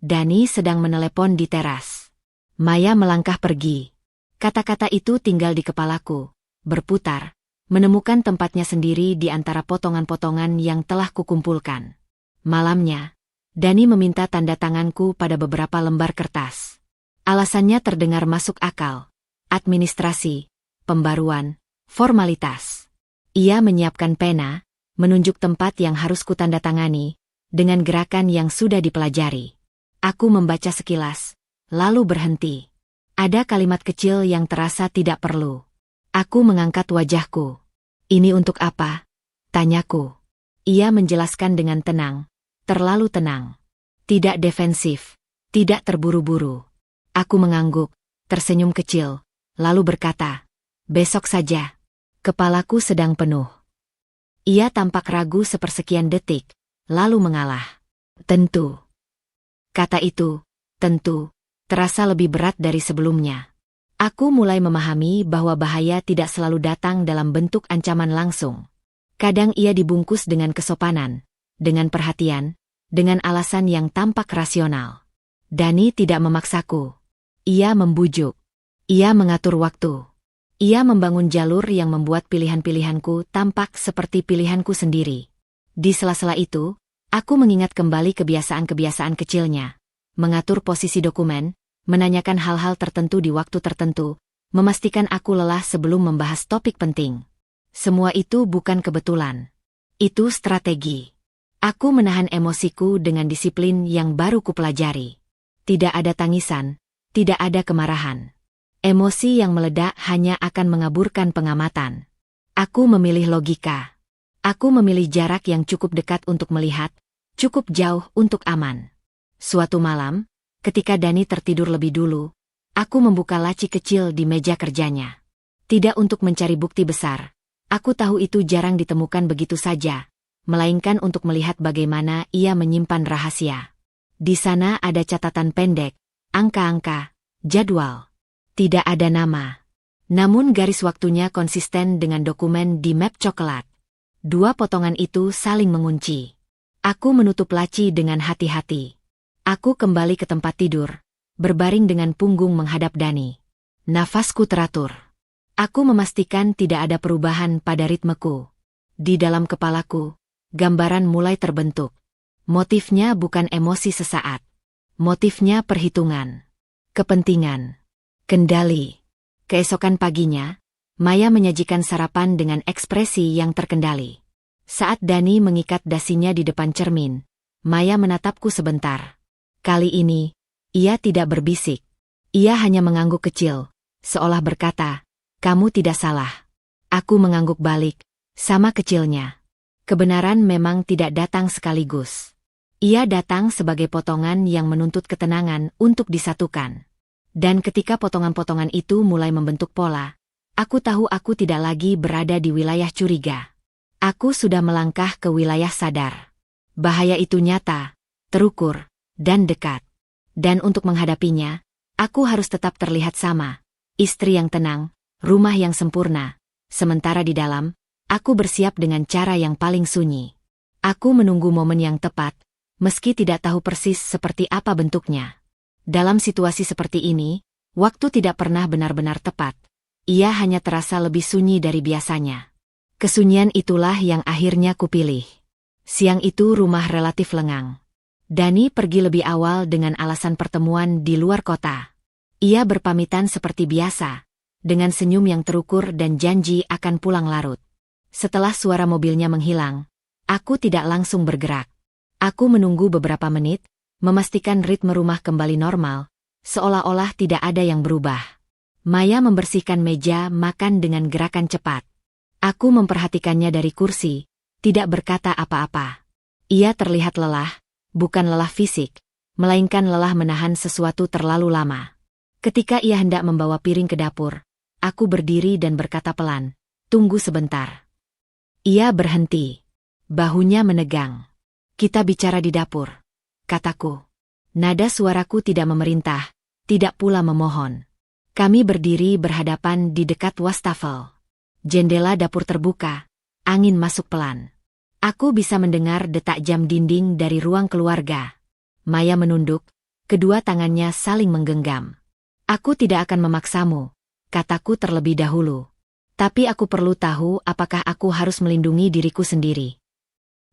Dani sedang menelepon di teras. Maya melangkah pergi. Kata-kata itu tinggal di kepalaku, berputar, menemukan tempatnya sendiri di antara potongan-potongan yang telah kukumpulkan. Malamnya, Dani meminta tanda tanganku pada beberapa lembar kertas. Alasannya terdengar masuk akal. Administrasi, pembaruan, formalitas. Ia menyiapkan pena, menunjuk tempat yang harus kutandatangani, dengan gerakan yang sudah dipelajari. Aku membaca sekilas, lalu berhenti. Ada kalimat kecil yang terasa tidak perlu. Aku mengangkat wajahku. Ini untuk apa? Tanyaku. Ia menjelaskan dengan tenang, terlalu tenang. Tidak defensif, tidak terburu-buru. Aku mengangguk, tersenyum kecil, lalu berkata, besok saja. Kepalaku sedang penuh. Ia tampak ragu sepersekian detik, lalu mengalah. Tentu. Kata itu, tentu, terasa lebih berat dari sebelumnya. Aku mulai memahami bahwa bahaya tidak selalu datang dalam bentuk ancaman langsung. Kadang ia dibungkus dengan kesopanan, dengan perhatian, dengan alasan yang tampak rasional. Dani tidak memaksaku. Ia membujuk. Ia mengatur waktu. Ia membangun jalur yang membuat pilihan-pilihanku tampak seperti pilihanku sendiri. Di sela-sela itu, aku mengingat kembali kebiasaan-kebiasaan kecilnya. Mengatur posisi dokumen, menanyakan hal-hal tertentu di waktu tertentu, memastikan aku lelah sebelum membahas topik penting. Semua itu bukan kebetulan. Itu strategi. Aku menahan emosiku dengan disiplin yang baru kupelajari. Tidak ada tangisan, tidak ada kemarahan. Emosi yang meledak hanya akan mengaburkan pengamatan. Aku memilih logika. Aku memilih jarak yang cukup dekat untuk melihat, cukup jauh untuk aman. Suatu malam, ketika Dani tertidur lebih dulu, aku membuka laci kecil di meja kerjanya. Tidak untuk mencari bukti besar. Aku tahu itu jarang ditemukan begitu saja, melainkan untuk melihat bagaimana ia menyimpan rahasia. Di sana ada catatan pendek, angka-angka, jadwal. Tidak ada nama. Namun garis waktunya konsisten dengan dokumen di map coklat. Dua potongan itu saling mengunci. Aku menutup laci dengan hati-hati. Aku kembali ke tempat tidur, berbaring dengan punggung menghadap Dani. Nafasku teratur. Aku memastikan tidak ada perubahan pada ritmeku. Di dalam kepalaku, gambaran mulai terbentuk. Motifnya bukan emosi sesaat. Motifnya perhitungan. Kepentingan. Kendali. Keesokan paginya, Maya menyajikan sarapan dengan ekspresi yang terkendali. Saat Dani mengikat dasinya di depan cermin, Maya menatapku sebentar. Kali ini, ia tidak berbisik. Ia hanya mengangguk kecil, seolah berkata, "Kamu tidak salah." Aku mengangguk balik, sama kecilnya. Kebenaran memang tidak datang sekaligus. Ia datang sebagai potongan yang menuntut ketenangan untuk disatukan. Dan ketika potongan-potongan itu mulai membentuk pola, aku tahu aku tidak lagi berada di wilayah curiga. Aku sudah melangkah ke wilayah sadar. Bahaya itu nyata, terukur, dan dekat. Dan untuk menghadapinya, aku harus tetap terlihat sama. Istri yang tenang, rumah yang sempurna. Sementara di dalam, aku bersiap dengan cara yang paling sunyi. Aku menunggu momen yang tepat, meski tidak tahu persis seperti apa bentuknya. Dalam situasi seperti ini, waktu tidak pernah benar-benar tepat. Ia hanya terasa lebih sunyi dari biasanya. Kesunyian itulah yang akhirnya kupilih. Siang itu rumah relatif lengang. Dani pergi lebih awal dengan alasan pertemuan di luar kota. Ia berpamitan seperti biasa, dengan senyum yang terukur dan janji akan pulang larut. Setelah suara mobilnya menghilang, aku tidak langsung bergerak. Aku menunggu beberapa menit, memastikan ritme rumah kembali normal, seolah-olah tidak ada yang berubah. Maya membersihkan meja makan dengan gerakan cepat. Aku memperhatikannya dari kursi, tidak berkata apa-apa. Ia terlihat lelah, bukan lelah fisik, melainkan lelah menahan sesuatu terlalu lama. Ketika ia hendak membawa piring ke dapur, aku berdiri dan berkata pelan, "Tunggu sebentar." Ia berhenti. Bahunya menegang. "Kita bicara di dapur," kataku. Nada suaraku tidak memerintah, tidak pula memohon. Kami berdiri berhadapan di dekat wastafel. Jendela dapur terbuka, angin masuk pelan. Aku bisa mendengar detak jam dinding dari ruang keluarga. Maya menunduk, kedua tangannya saling menggenggam. "Aku tidak akan memaksamu," kataku terlebih dahulu. "Tapi aku perlu tahu apakah aku harus melindungi diriku sendiri."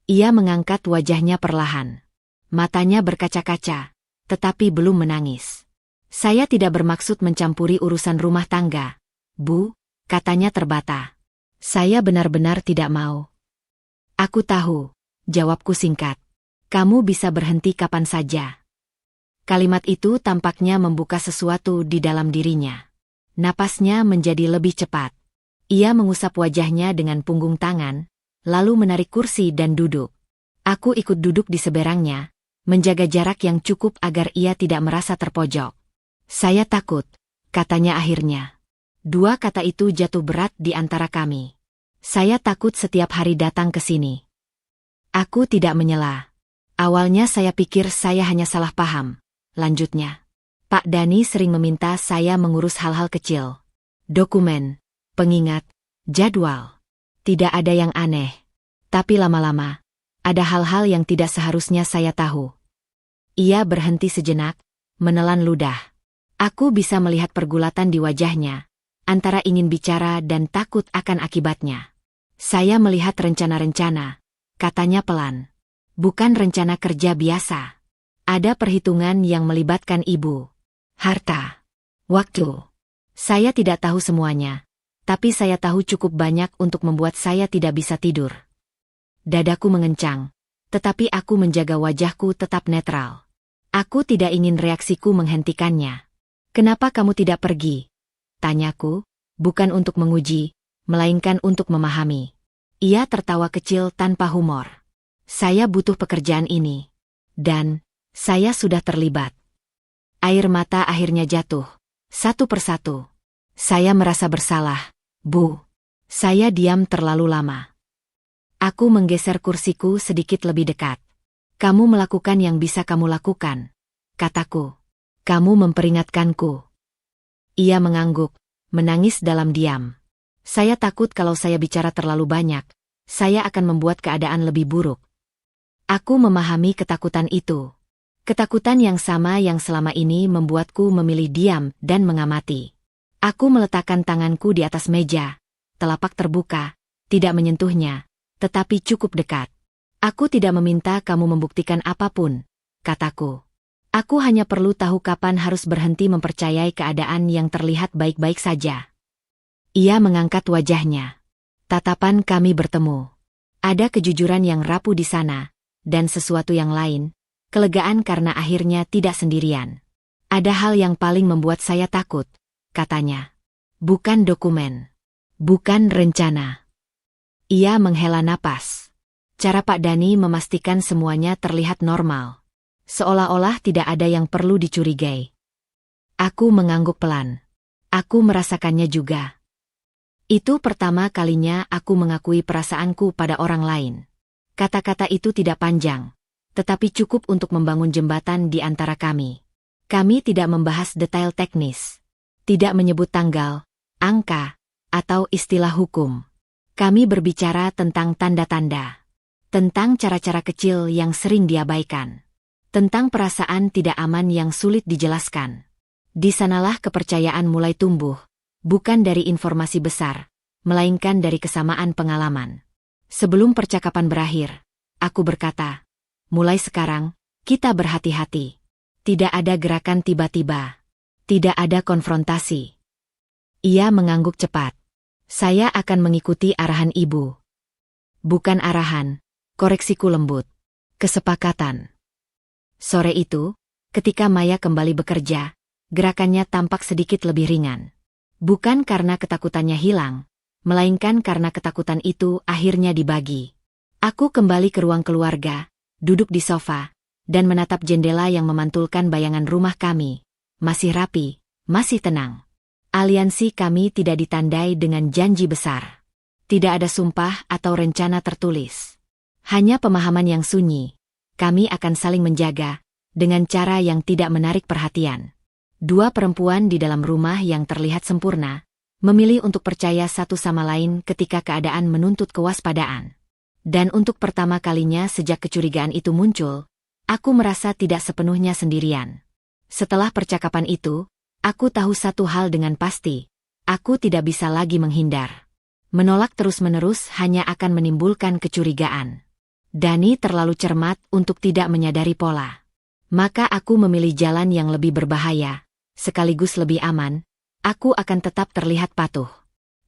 Ia mengangkat wajahnya perlahan. Matanya berkaca-kaca, tetapi belum menangis. Saya tidak bermaksud mencampuri urusan rumah tangga, Bu, katanya terbata. Saya benar-benar tidak mau. Aku tahu, jawabku singkat. Kamu bisa berhenti kapan saja. Kalimat itu tampaknya membuka sesuatu di dalam dirinya. Napasnya menjadi lebih cepat. Ia mengusap wajahnya dengan punggung tangan, lalu menarik kursi dan duduk. Aku ikut duduk di seberangnya, menjaga jarak yang cukup agar ia tidak merasa terpojok. Saya takut, katanya akhirnya. Dua kata itu jatuh berat di antara kami. Saya takut setiap hari datang ke sini. Aku tidak menyela. Awalnya saya pikir saya hanya salah paham. Lanjutnya, Pak Dani sering meminta saya mengurus hal-hal kecil. Dokumen, pengingat, jadwal. Tidak ada yang aneh. Tapi lama-lama, ada hal-hal yang tidak seharusnya saya tahu. Ia berhenti sejenak, menelan ludah. Aku bisa melihat pergulatan di wajahnya, antara ingin bicara dan takut akan akibatnya. Saya melihat rencana-rencana, katanya pelan. Bukan rencana kerja biasa. Ada perhitungan yang melibatkan ibu. Harta. Waktu. Saya tidak tahu semuanya, tapi saya tahu cukup banyak untuk membuat saya tidak bisa tidur. Dadaku mengencang, tetapi aku menjaga wajahku tetap netral. Aku tidak ingin reaksiku menghentikannya. Kenapa kamu tidak pergi? Tanyaku, bukan untuk menguji, melainkan untuk memahami. Ia tertawa kecil tanpa humor. Saya butuh pekerjaan ini. Dan, saya sudah terlibat. Air mata akhirnya jatuh, satu persatu. Saya merasa bersalah, Bu. Saya diam terlalu lama. Aku menggeser kursiku sedikit lebih dekat. Kamu melakukan yang bisa kamu lakukan, kataku. Kamu memperingatkanku. Ia mengangguk, menangis dalam diam. Saya takut kalau saya bicara terlalu banyak, saya akan membuat keadaan lebih buruk. Aku memahami ketakutan itu. Ketakutan yang sama yang selama ini membuatku memilih diam dan mengamati. Aku meletakkan tanganku di atas meja, telapak terbuka, tidak menyentuhnya, tetapi cukup dekat. Aku tidak meminta kamu membuktikan apapun, kataku. Aku hanya perlu tahu kapan harus berhenti mempercayai keadaan yang terlihat baik-baik saja. Ia mengangkat wajahnya. Tatapan kami bertemu. Ada kejujuran yang rapuh di sana, dan sesuatu yang lain, kelegaan karena akhirnya tidak sendirian. Ada hal yang paling membuat saya takut, katanya. Bukan dokumen. Bukan rencana. Ia menghela napas. Cara Pak Dani memastikan semuanya terlihat normal. Seolah-olah tidak ada yang perlu dicurigai. Aku mengangguk pelan. Aku merasakannya juga. Itu pertama kalinya aku mengakui perasaanku pada orang lain. Kata-kata itu tidak panjang, tetapi cukup untuk membangun jembatan di antara kami. Kami tidak membahas detail teknis. Tidak menyebut tanggal, angka, atau istilah hukum. Kami berbicara tentang tanda-tanda. Tentang cara-cara kecil yang sering diabaikan. Tentang perasaan tidak aman yang sulit dijelaskan. Di sanalah kepercayaan mulai tumbuh, bukan dari informasi besar, melainkan dari kesamaan pengalaman. Sebelum percakapan berakhir, aku berkata, mulai sekarang, kita berhati-hati. Tidak ada gerakan tiba-tiba. Tidak ada konfrontasi. Ia mengangguk cepat. Saya akan mengikuti arahan ibu. Bukan arahan, koreksiku lembut. Kesepakatan. Sore itu, ketika Maya kembali bekerja, gerakannya tampak sedikit lebih ringan. Bukan karena ketakutannya hilang, melainkan karena ketakutan itu akhirnya dibagi. Aku kembali ke ruang keluarga, duduk di sofa, dan menatap jendela yang memantulkan bayangan rumah kami. Masih rapi, masih tenang. Aliansi kami tidak ditandai dengan janji besar. Tidak ada sumpah atau rencana tertulis. Hanya pemahaman yang sunyi. Kami akan saling menjaga, dengan cara yang tidak menarik perhatian. Dua perempuan di dalam rumah yang terlihat sempurna, memilih untuk percaya satu sama lain ketika keadaan menuntut kewaspadaan. Dan untuk pertama kalinya sejak kecurigaan itu muncul, aku merasa tidak sepenuhnya sendirian. Setelah percakapan itu, aku tahu satu hal dengan pasti, aku tidak bisa lagi menghindar. Menolak terus-menerus hanya akan menimbulkan kecurigaan. Dani terlalu cermat untuk tidak menyadari pola. Maka aku memilih jalan yang lebih berbahaya. sekaligus lebih aman, aku akan tetap terlihat patuh.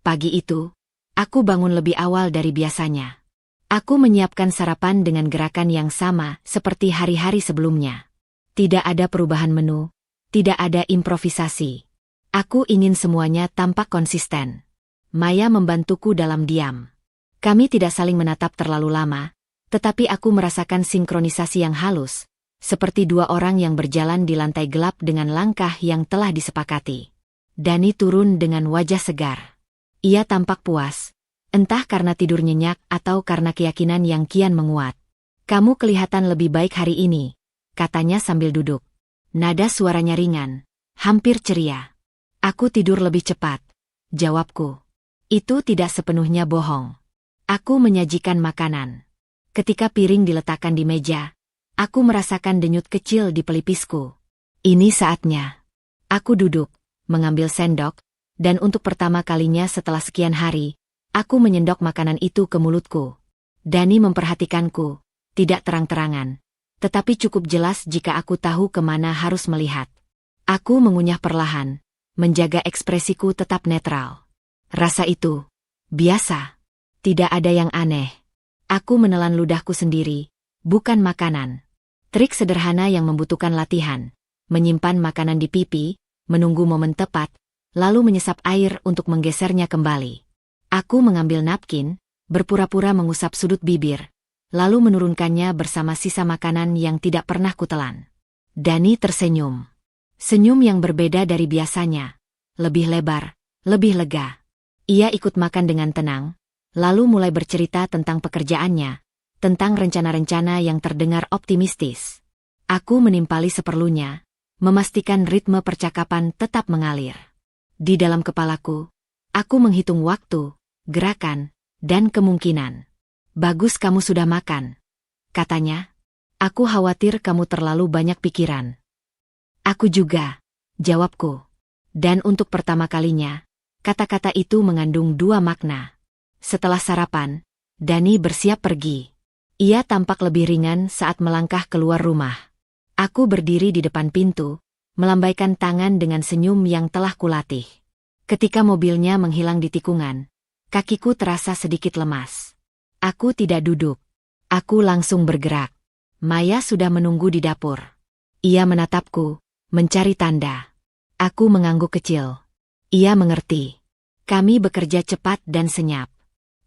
Pagi itu, aku bangun lebih awal dari biasanya. Aku menyiapkan sarapan dengan gerakan yang sama seperti hari-hari sebelumnya. Tidak ada perubahan menu, tidak ada improvisasi. Aku ingin semuanya tampak konsisten. Maya membantuku dalam diam. Kami tidak saling menatap terlalu lama, tetapi aku merasakan sinkronisasi yang halus, seperti dua orang yang berjalan di lantai gelap dengan langkah yang telah disepakati. Dani turun dengan wajah segar. Ia tampak puas, entah karena tidur nyenyak atau karena keyakinan yang kian menguat. "Kamu kelihatan lebih baik hari ini," katanya sambil duduk. Nada suaranya ringan, hampir ceria. "Aku tidur lebih cepat," jawabku. Itu tidak sepenuhnya bohong. Aku menyajikan makanan. Ketika piring diletakkan di meja, aku merasakan denyut kecil di pelipisku. Ini saatnya. Aku duduk, mengambil sendok, dan untuk pertama kalinya setelah sekian hari, aku menyendok makanan itu ke mulutku. Dani memperhatikanku, tidak terang-terangan, tetapi cukup jelas jika aku tahu kemana harus melihat. Aku mengunyah perlahan, menjaga ekspresiku tetap netral. Rasa itu biasa, tidak ada yang aneh. Aku menelan ludahku sendiri, bukan makanan. Trik sederhana yang membutuhkan latihan, menyimpan makanan di pipi, menunggu momen tepat, lalu menyesap air untuk menggesernya kembali. Aku mengambil napkin, berpura-pura mengusap sudut bibir, lalu menurunkannya bersama sisa makanan yang tidak pernah kutelan. Dani tersenyum. Senyum yang berbeda dari biasanya, lebih lebar, lebih lega. Ia ikut makan dengan tenang, lalu mulai bercerita tentang pekerjaannya, tentang rencana-rencana yang terdengar optimistis. Aku menimpali seperlunya, memastikan ritme percakapan tetap mengalir. Di dalam kepalaku, aku menghitung waktu, gerakan, dan kemungkinan. "Bagus kamu sudah makan," katanya. "Aku khawatir kamu terlalu banyak pikiran." "Aku juga," jawabku. Dan untuk pertama kalinya, kata-kata itu mengandung dua makna. Setelah sarapan, Dani bersiap pergi. Ia tampak lebih ringan saat melangkah keluar rumah. Aku berdiri di depan pintu, melambaikan tangan dengan senyum yang telah kulatih. Ketika mobilnya menghilang di tikungan, kakiku terasa sedikit lemas. Aku tidak duduk. Aku langsung bergerak. Maya sudah menunggu di dapur. Ia menatapku, mencari tanda. Aku mengangguk kecil. Ia mengerti. Kami bekerja cepat dan senyap.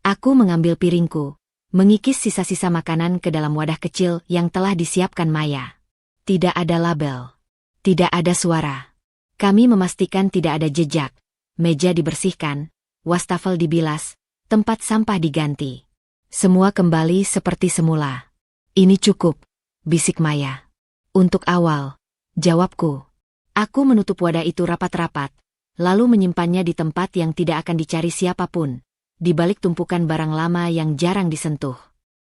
Aku mengambil piringku, mengikis sisa-sisa makanan ke dalam wadah kecil yang telah disiapkan Maya. Tidak ada label. Tidak ada suara. Kami memastikan tidak ada jejak. Meja dibersihkan, wastafel dibilas, tempat sampah diganti. Semua kembali seperti semula. "Ini cukup," bisik Maya. "Untuk awal," jawabku. Aku menutup wadah itu rapat-rapat, lalu menyimpannya di tempat yang tidak akan dicari siapapun, di balik tumpukan barang lama yang jarang disentuh.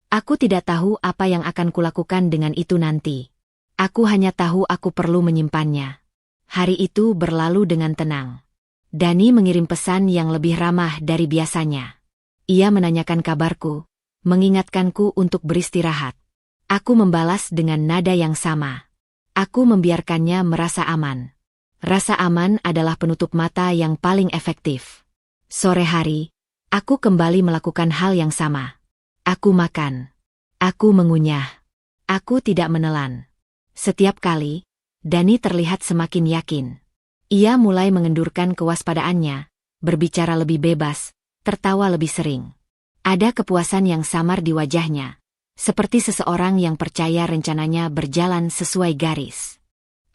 Aku tidak tahu apa yang akan kulakukan dengan itu nanti. Aku hanya tahu aku perlu menyimpannya. Hari itu berlalu dengan tenang. Dani mengirim pesan yang lebih ramah dari biasanya. Ia menanyakan kabarku, mengingatkanku untuk beristirahat. Aku membalas dengan nada yang sama. Aku membiarkannya merasa aman. Rasa aman adalah penutup mata yang paling efektif. Sore hari, aku kembali melakukan hal yang sama. Aku makan. Aku mengunyah. Aku tidak menelan. Setiap kali, Dani terlihat semakin yakin. Ia mulai mengendurkan kewaspadaannya, berbicara lebih bebas, tertawa lebih sering. Ada kepuasan yang samar di wajahnya, seperti seseorang yang percaya rencananya berjalan sesuai garis.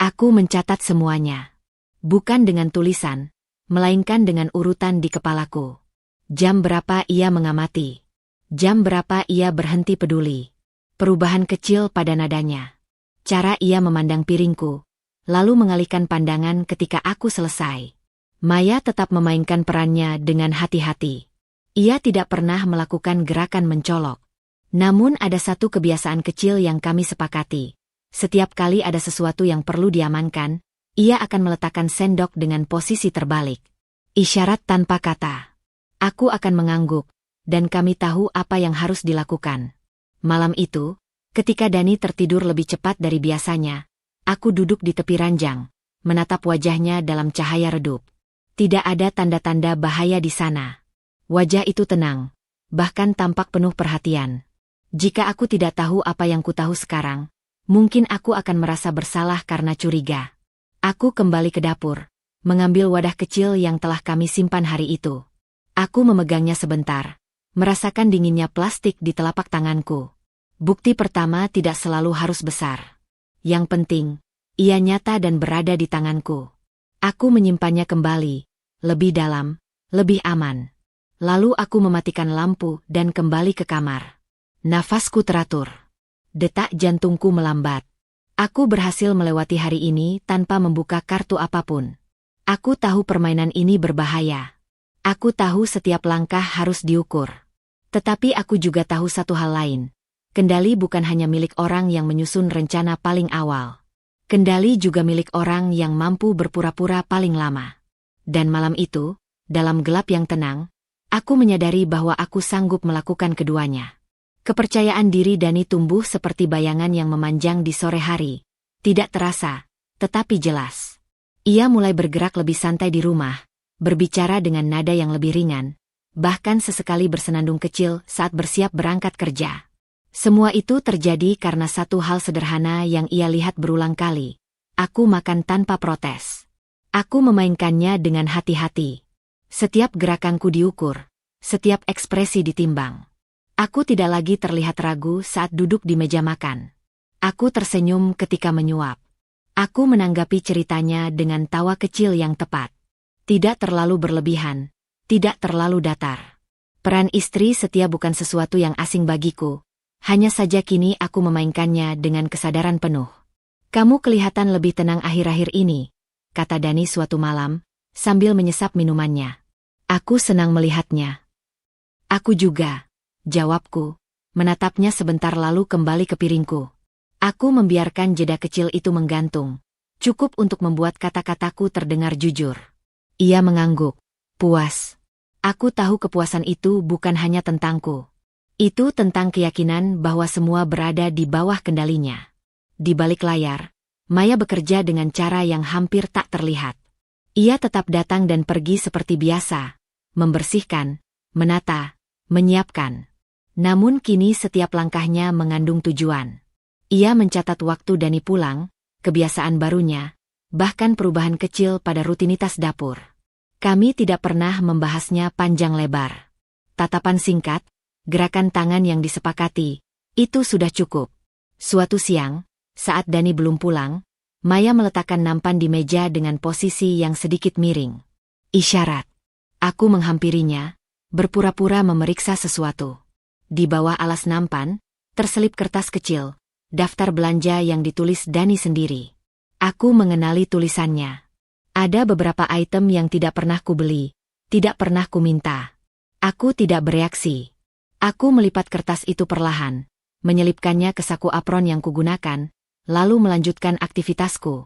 Aku mencatat semuanya. Bukan dengan tulisan, melainkan dengan urutan di kepalaku. Jam berapa ia mengamati. Jam berapa ia berhenti peduli. Perubahan kecil pada nadanya. Cara ia memandang piringku, lalu mengalihkan pandangan ketika aku selesai. Maya tetap memainkan perannya dengan hati-hati. Ia tidak pernah melakukan gerakan mencolok. Namun ada satu kebiasaan kecil yang kami sepakati. Setiap kali ada sesuatu yang perlu diamankan, ia akan meletakkan sendok dengan posisi terbalik. Isyarat tanpa kata. Aku akan mengangguk, dan kami tahu apa yang harus dilakukan. Malam itu, ketika Dani tertidur lebih cepat dari biasanya, aku duduk di tepi ranjang, menatap wajahnya dalam cahaya redup. Tidak ada tanda-tanda bahaya di sana. Wajah itu tenang, bahkan tampak penuh perhatian. Jika aku tidak tahu apa yang kutahu sekarang, mungkin aku akan merasa bersalah karena curiga. Aku kembali ke dapur, mengambil wadah kecil yang telah kami simpan hari itu. Aku memegangnya sebentar, merasakan dinginnya plastik di telapak tanganku. Bukti pertama tidak selalu harus besar. Yang penting, ia nyata dan berada di tanganku. Aku menyimpannya kembali, lebih dalam, lebih aman. Lalu aku mematikan lampu dan kembali ke kamar. Nafasku teratur. Detak jantungku melambat. Aku berhasil melewati hari ini tanpa membuka kartu apapun. Aku tahu permainan ini berbahaya. Aku tahu setiap langkah harus diukur. Tetapi aku juga tahu satu hal lain. Kendali bukan hanya milik orang yang menyusun rencana paling awal. Kendali juga milik orang yang mampu berpura-pura paling lama. Dan malam itu, dalam gelap yang tenang, aku menyadari bahwa aku sanggup melakukan keduanya. Kepercayaan diri Dani tumbuh seperti bayangan yang memanjang di sore hari. Tidak terasa, tetapi jelas. Ia mulai bergerak lebih santai di rumah, berbicara dengan nada yang lebih ringan, bahkan sesekali bersenandung kecil saat bersiap berangkat kerja. Semua itu terjadi karena satu hal sederhana yang ia lihat berulang kali. Aku makan tanpa protes. Aku memainkannya dengan hati-hati. Setiap gerakanku diukur, setiap ekspresi ditimbang. Aku tidak lagi terlihat ragu saat duduk di meja makan. Aku tersenyum ketika menyuap. Aku menanggapi ceritanya dengan tawa kecil yang tepat. Tidak terlalu berlebihan, tidak terlalu datar. Peran istri setia bukan sesuatu yang asing bagiku. Hanya saja kini aku memainkannya dengan kesadaran penuh. Kamu kelihatan lebih tenang akhir-akhir ini, kata Dani suatu malam, sambil menyesap minumannya. Aku senang melihatnya. Aku juga. Jawabku, menatapnya sebentar lalu kembali ke piringku. Aku membiarkan jeda kecil itu menggantung, cukup untuk membuat kata-kataku terdengar jujur. Ia mengangguk, puas. Aku tahu kepuasan itu bukan hanya tentangku. Itu tentang keyakinan bahwa semua berada di bawah kendalinya. Di balik layar, Maya bekerja dengan cara yang hampir tak terlihat. Ia tetap datang dan pergi seperti biasa, membersihkan, menata, menyiapkan. Namun kini setiap langkahnya mengandung tujuan. Ia mencatat waktu Dani pulang, kebiasaan barunya, bahkan perubahan kecil pada rutinitas dapur. Kami tidak pernah membahasnya panjang lebar. Tatapan singkat, gerakan tangan yang disepakati, itu sudah cukup. Suatu siang, saat Dani belum pulang, Maya meletakkan nampan di meja dengan posisi yang sedikit miring. Isyarat. Aku menghampirinya, berpura-pura memeriksa sesuatu. Di bawah alas nampan, terselip kertas kecil, daftar belanja yang ditulis Dani sendiri. Aku mengenali tulisannya. Ada beberapa item yang tidak pernah kubeli, tidak pernah kuminta. Aku tidak bereaksi. Aku melipat kertas itu perlahan, menyelipkannya ke saku apron yang kugunakan, lalu melanjutkan aktivitasku.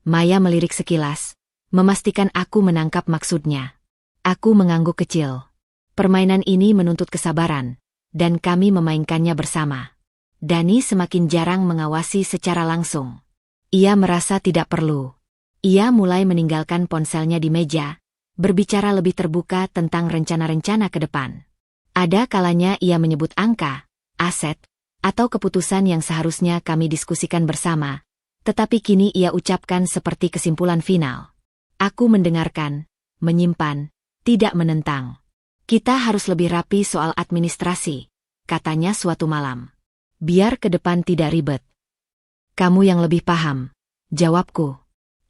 Maya melirik sekilas, memastikan aku menangkap maksudnya. Aku mengangguk kecil. Permainan ini menuntut kesabaran. Dan kami memainkannya bersama. Dani semakin jarang mengawasi secara langsung. Ia merasa tidak perlu. Ia mulai meninggalkan ponselnya di meja, berbicara lebih terbuka tentang rencana-rencana ke depan. Ada kalanya ia menyebut angka, aset, atau keputusan yang seharusnya kami diskusikan bersama, tetapi kini ia ucapkan seperti kesimpulan final. Aku mendengarkan, menyimpan, tidak menentang. Kita harus lebih rapi soal administrasi, katanya suatu malam. Biar ke depan tidak ribet. Kamu yang lebih paham, jawabku.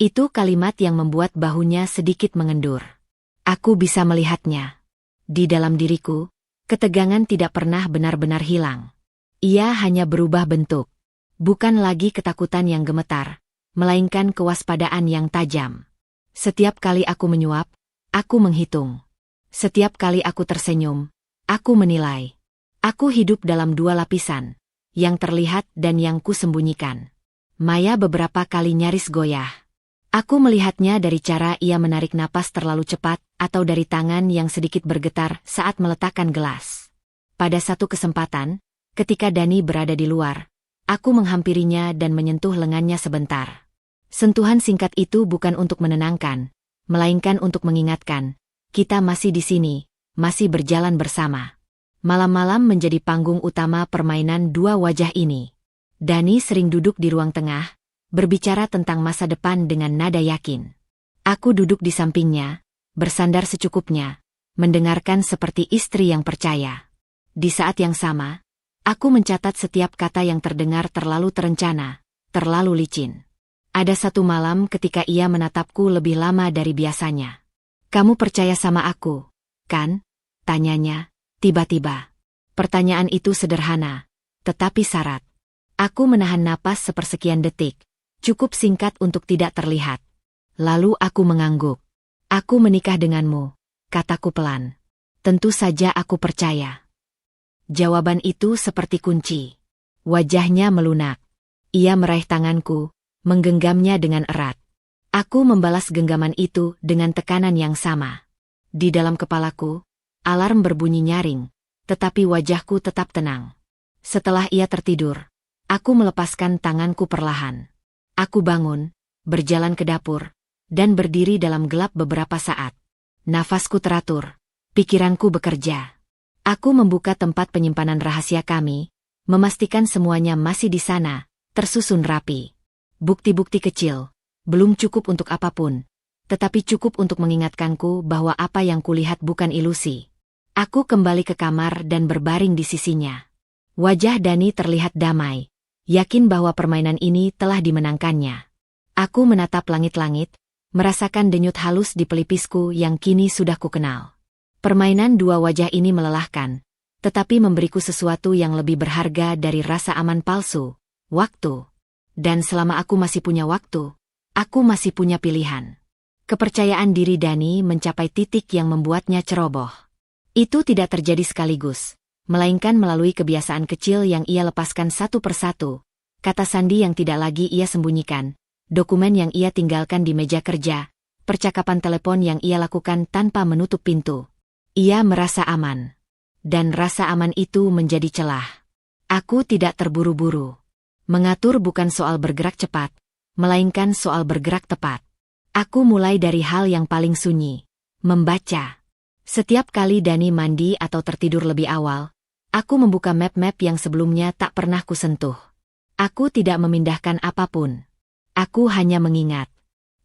Itu kalimat yang membuat bahunya sedikit mengendur. Aku bisa melihatnya. Di dalam diriku, ketegangan tidak pernah benar-benar hilang. Ia hanya berubah bentuk. Bukan lagi ketakutan yang gemetar, melainkan kewaspadaan yang tajam. Setiap kali aku menyuap, aku menghitung. Setiap kali aku tersenyum, aku menilai. Aku hidup dalam dua lapisan, yang terlihat dan yang kusembunyikan. Maya beberapa kali nyaris goyah. Aku melihatnya dari cara ia menarik napas terlalu cepat atau dari tangan yang sedikit bergetar saat meletakkan gelas. Pada satu kesempatan, ketika Dani berada di luar, aku menghampirinya dan menyentuh lengannya sebentar. Sentuhan singkat itu bukan untuk menenangkan, melainkan untuk mengingatkan, kita masih di sini, masih berjalan bersama. Malam-malam menjadi panggung utama permainan dua wajah ini. Dani sering duduk di ruang tengah, berbicara tentang masa depan dengan nada yakin. Aku duduk di sampingnya, bersandar secukupnya, mendengarkan seperti istri yang percaya. Di saat yang sama, aku mencatat setiap kata yang terdengar terlalu terencana, terlalu licin. Ada satu malam ketika ia menatapku lebih lama dari biasanya. "Kamu percaya sama aku, kan?" tanyanya, tiba-tiba. Pertanyaan itu sederhana, tetapi syarat. Aku menahan napas sepersekian detik, cukup singkat untuk tidak terlihat. Lalu aku mengangguk. "Aku menikah denganmu," kataku pelan. "Tentu saja aku percaya." Jawaban itu seperti kunci. Wajahnya melunak. Ia meraih tanganku, menggenggamnya dengan erat. Aku membalas genggaman itu dengan tekanan yang sama. Di dalam kepalaku, alarm berbunyi nyaring, tetapi wajahku tetap tenang. Setelah ia tertidur, aku melepaskan tanganku perlahan. Aku bangun, berjalan ke dapur, dan berdiri dalam gelap beberapa saat. Nafasku teratur, pikiranku bekerja. Aku membuka tempat penyimpanan rahasia kami, memastikan semuanya masih di sana, tersusun rapi. Bukti-bukti kecil, belum cukup untuk apapun, tetapi cukup untuk mengingatkanku bahwa apa yang kulihat bukan ilusi. Aku kembali ke kamar dan berbaring di sisinya. Wajah Dani terlihat damai, yakin bahwa permainan ini telah dimenangkannya. Aku menatap langit-langit, merasakan denyut halus di pelipisku yang kini sudah kukenal. Permainan dua wajah ini melelahkan, tetapi memberiku sesuatu yang lebih berharga dari rasa aman palsu, waktu. Dan selama aku masih punya waktu, aku masih punya pilihan. Kepercayaan diri Dani mencapai titik yang membuatnya ceroboh. Itu tidak terjadi sekaligus, melainkan melalui kebiasaan kecil yang ia lepaskan satu persatu, kata sandi yang tidak lagi ia sembunyikan, dokumen yang ia tinggalkan di meja kerja, percakapan telepon yang ia lakukan tanpa menutup pintu. Ia merasa aman. Dan rasa aman itu menjadi celah. Aku tidak terburu-buru. Mengatur bukan soal bergerak cepat, melainkan soal bergerak tepat. Aku mulai dari hal yang paling sunyi, membaca. Setiap kali Dani mandi atau tertidur lebih awal, aku membuka map-map yang sebelumnya tak pernah kusentuh. Aku tidak memindahkan apapun. Aku hanya mengingat.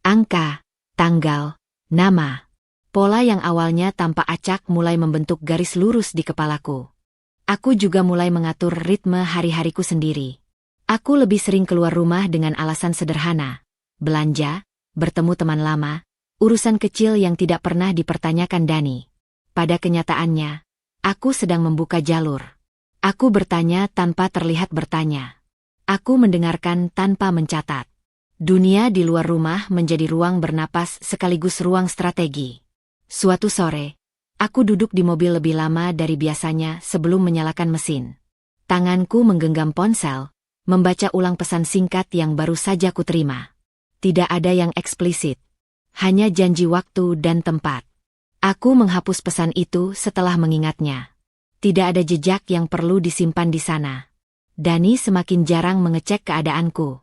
Angka, tanggal, nama. Pola yang awalnya tampak acak mulai membentuk garis lurus di kepalaku. Aku juga mulai mengatur ritme hari-hariku sendiri. Aku lebih sering keluar rumah dengan alasan sederhana. Belanja, bertemu teman lama, urusan kecil yang tidak pernah dipertanyakan Dani. Pada kenyataannya, aku sedang membuka jalur. Aku bertanya tanpa terlihat bertanya. Aku mendengarkan tanpa mencatat. Dunia di luar rumah menjadi ruang bernapas sekaligus ruang strategi. Suatu sore, aku duduk di mobil lebih lama dari biasanya sebelum menyalakan mesin. Tanganku menggenggam ponsel, membaca ulang pesan singkat yang baru saja kuterima. Tidak ada yang eksplisit. Hanya janji waktu dan tempat. Aku menghapus pesan itu setelah mengingatnya. Tidak ada jejak yang perlu disimpan di sana. Dani semakin jarang mengecek keadaanku.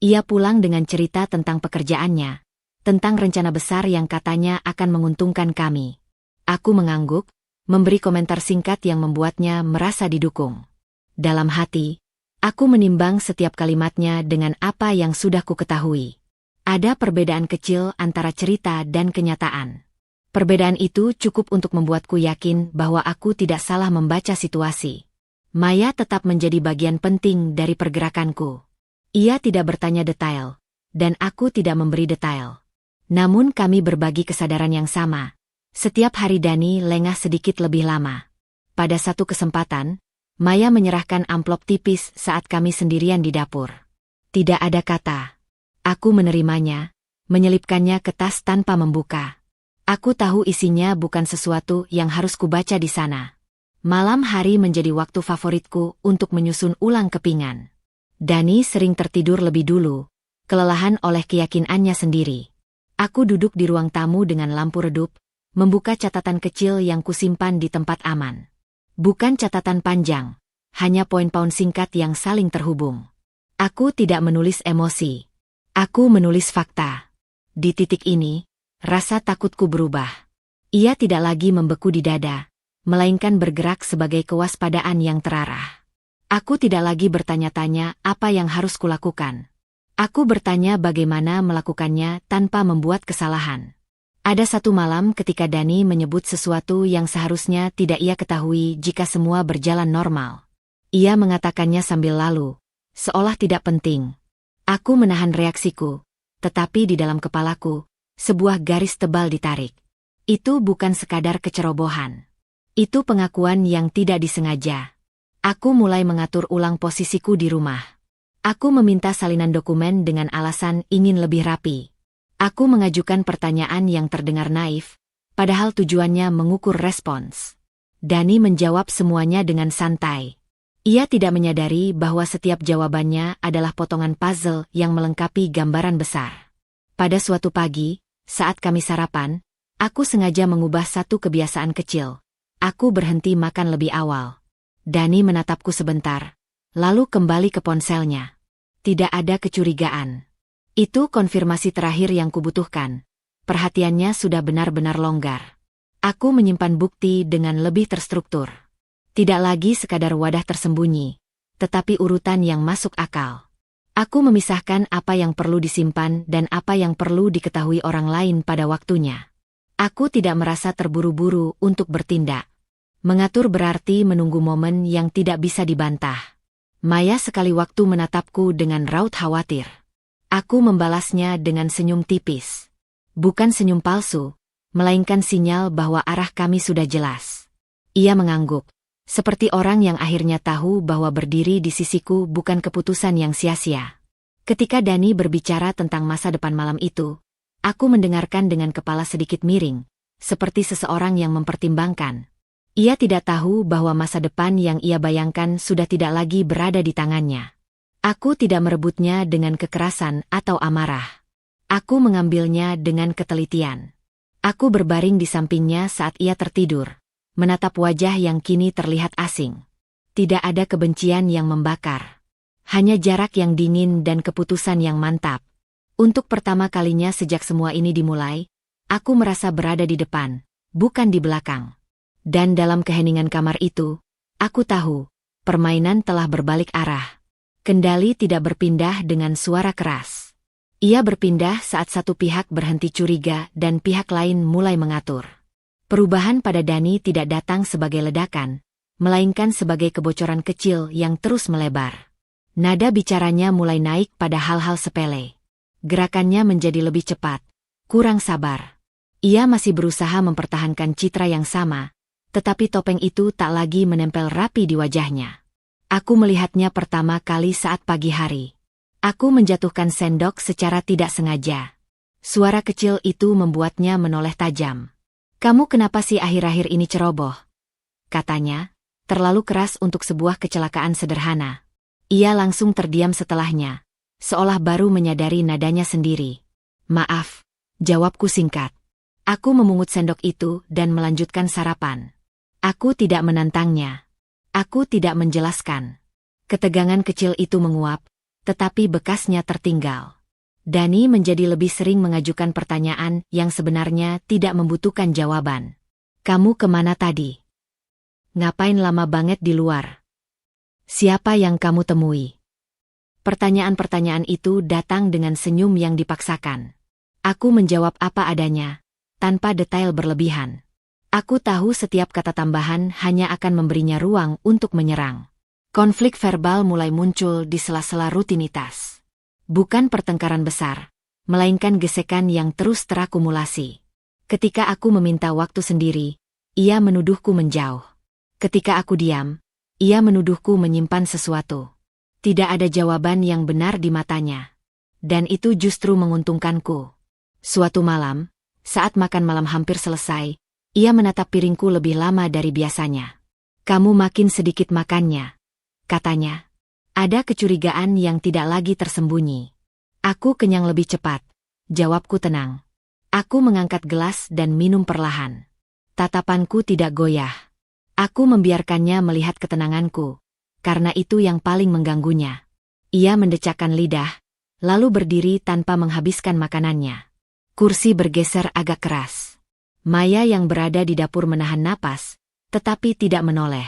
Ia pulang dengan cerita tentang pekerjaannya, tentang rencana besar yang katanya akan menguntungkan kami. Aku mengangguk, memberi komentar singkat yang membuatnya merasa didukung. Dalam hati, aku menimbang setiap kalimatnya dengan apa yang sudah kuketahui. Ada perbedaan kecil antara cerita dan kenyataan. Perbedaan itu cukup untuk membuatku yakin bahwa aku tidak salah membaca situasi. Maya tetap menjadi bagian penting dari pergerakanku. Ia tidak bertanya detail, dan aku tidak memberi detail. Namun kami berbagi kesadaran yang sama. Setiap hari Dani lengah sedikit lebih lama. Pada satu kesempatan, Maya menyerahkan amplop tipis saat kami sendirian di dapur. Tidak ada kata. Aku menerimanya, menyelipkannya ke tas tanpa membuka. Aku tahu isinya bukan sesuatu yang harus kubaca di sana. Malam hari menjadi waktu favoritku untuk menyusun ulang kepingan. Dani sering tertidur lebih dulu, kelelahan oleh keyakinannya sendiri. Aku duduk di ruang tamu dengan lampu redup, membuka catatan kecil yang kusimpan di tempat aman. Bukan catatan panjang, hanya poin-poin singkat yang saling terhubung. Aku tidak menulis emosi. Aku menulis fakta. Di titik ini, rasa takutku berubah. Ia tidak lagi membeku di dada, melainkan bergerak sebagai kewaspadaan yang terarah. Aku tidak lagi bertanya-tanya apa yang harus kulakukan. Aku bertanya bagaimana melakukannya tanpa membuat kesalahan. Ada satu malam ketika Dani menyebut sesuatu yang seharusnya tidak ia ketahui jika semua berjalan normal. Ia mengatakannya sambil lalu, seolah tidak penting. Aku menahan reaksiku, tetapi di dalam kepalaku, sebuah garis tebal ditarik. Itu bukan sekadar kecerobohan. Itu pengakuan yang tidak disengaja. Aku mulai mengatur ulang posisiku di rumah. Aku meminta salinan dokumen dengan alasan ingin lebih rapi. Aku mengajukan pertanyaan yang terdengar naif, padahal tujuannya mengukur respons. Dani menjawab semuanya dengan santai. Ia tidak menyadari bahwa setiap jawabannya adalah potongan puzzle yang melengkapi gambaran besar. Pada suatu pagi, saat kami sarapan, aku sengaja mengubah satu kebiasaan kecil. Aku berhenti makan lebih awal. Dani menatapku sebentar, lalu kembali ke ponselnya. Tidak ada kecurigaan. Itu konfirmasi terakhir yang kubutuhkan. Perhatiannya sudah benar-benar longgar. Aku menyimpan bukti dengan lebih terstruktur. Tidak lagi sekadar wadah tersembunyi, tetapi urutan yang masuk akal. Aku memisahkan apa yang perlu disimpan dan apa yang perlu diketahui orang lain pada waktunya. Aku tidak merasa terburu-buru untuk bertindak. Mengatur berarti menunggu momen yang tidak bisa dibantah. Maya sekali waktu menatapku dengan raut khawatir. Aku membalasnya dengan senyum tipis. Bukan senyum palsu, melainkan sinyal bahwa arah kami sudah jelas. Ia mengangguk, seperti orang yang akhirnya tahu bahwa berdiri di sisiku bukan keputusan yang sia-sia. Ketika Dani berbicara tentang masa depan malam itu, aku mendengarkan dengan kepala sedikit miring, seperti seseorang yang mempertimbangkan. Ia tidak tahu bahwa masa depan yang ia bayangkan sudah tidak lagi berada di tangannya. Aku tidak merebutnya dengan kekerasan atau amarah. Aku mengambilnya dengan ketelitian. Aku berbaring di sampingnya saat ia tertidur, menatap wajah yang kini terlihat asing. Tidak ada kebencian yang membakar. Hanya jarak yang dingin dan keputusan yang mantap. Untuk pertama kalinya sejak semua ini dimulai, aku merasa berada di depan, bukan di belakang. Dan dalam keheningan kamar itu, aku tahu, permainan telah berbalik arah. Kendali tidak berpindah dengan suara keras. Ia berpindah saat satu pihak berhenti curiga dan pihak lain mulai mengatur. Perubahan pada Dani tidak datang sebagai ledakan, melainkan sebagai kebocoran kecil yang terus melebar. Nada bicaranya mulai naik pada hal-hal sepele. Gerakannya menjadi lebih cepat, kurang sabar. Ia masih berusaha mempertahankan citra yang sama, tetapi topeng itu tak lagi menempel rapi di wajahnya. Aku melihatnya pertama kali saat pagi hari. Aku menjatuhkan sendok secara tidak sengaja. Suara kecil itu membuatnya menoleh tajam. "Kamu kenapa sih akhir-akhir ini ceroboh?" katanya, terlalu keras untuk sebuah kecelakaan sederhana. Ia langsung terdiam setelahnya, seolah baru menyadari nadanya sendiri. "Maaf," jawabku singkat. Aku memungut sendok itu dan melanjutkan sarapan. Aku tidak menantangnya. Aku tidak menjelaskan. Ketegangan kecil itu menguap, tetapi bekasnya tertinggal. Dani menjadi lebih sering mengajukan pertanyaan yang sebenarnya tidak membutuhkan jawaban. "Kamu kemana tadi? Ngapain lama banget di luar? Siapa yang kamu temui?" Pertanyaan-pertanyaan itu datang dengan senyum yang dipaksakan. Aku menjawab apa adanya, tanpa detail berlebihan. Aku tahu setiap kata tambahan hanya akan memberinya ruang untuk menyerang. Konflik verbal mulai muncul di sela-sela rutinitas. Bukan pertengkaran besar, melainkan gesekan yang terus terakumulasi. Ketika aku meminta waktu sendiri, ia menuduhku menjauh. Ketika aku diam, ia menuduhku menyimpan sesuatu. Tidak ada jawaban yang benar di matanya. Dan itu justru menguntungkanku. Suatu malam, saat makan malam hampir selesai, ia menatap piringku lebih lama dari biasanya. "Kamu makin sedikit makannya," katanya. Ada kecurigaan yang tidak lagi tersembunyi. "Aku kenyang lebih cepat," jawabku tenang. Aku mengangkat gelas dan minum perlahan. Tatapanku tidak goyah. Aku membiarkannya melihat ketenanganku, karena itu yang paling mengganggunya. Ia mendecakkan lidah, lalu berdiri tanpa menghabiskan makanannya. Kursi bergeser agak keras. Maya yang berada di dapur menahan napas, tetapi tidak menoleh.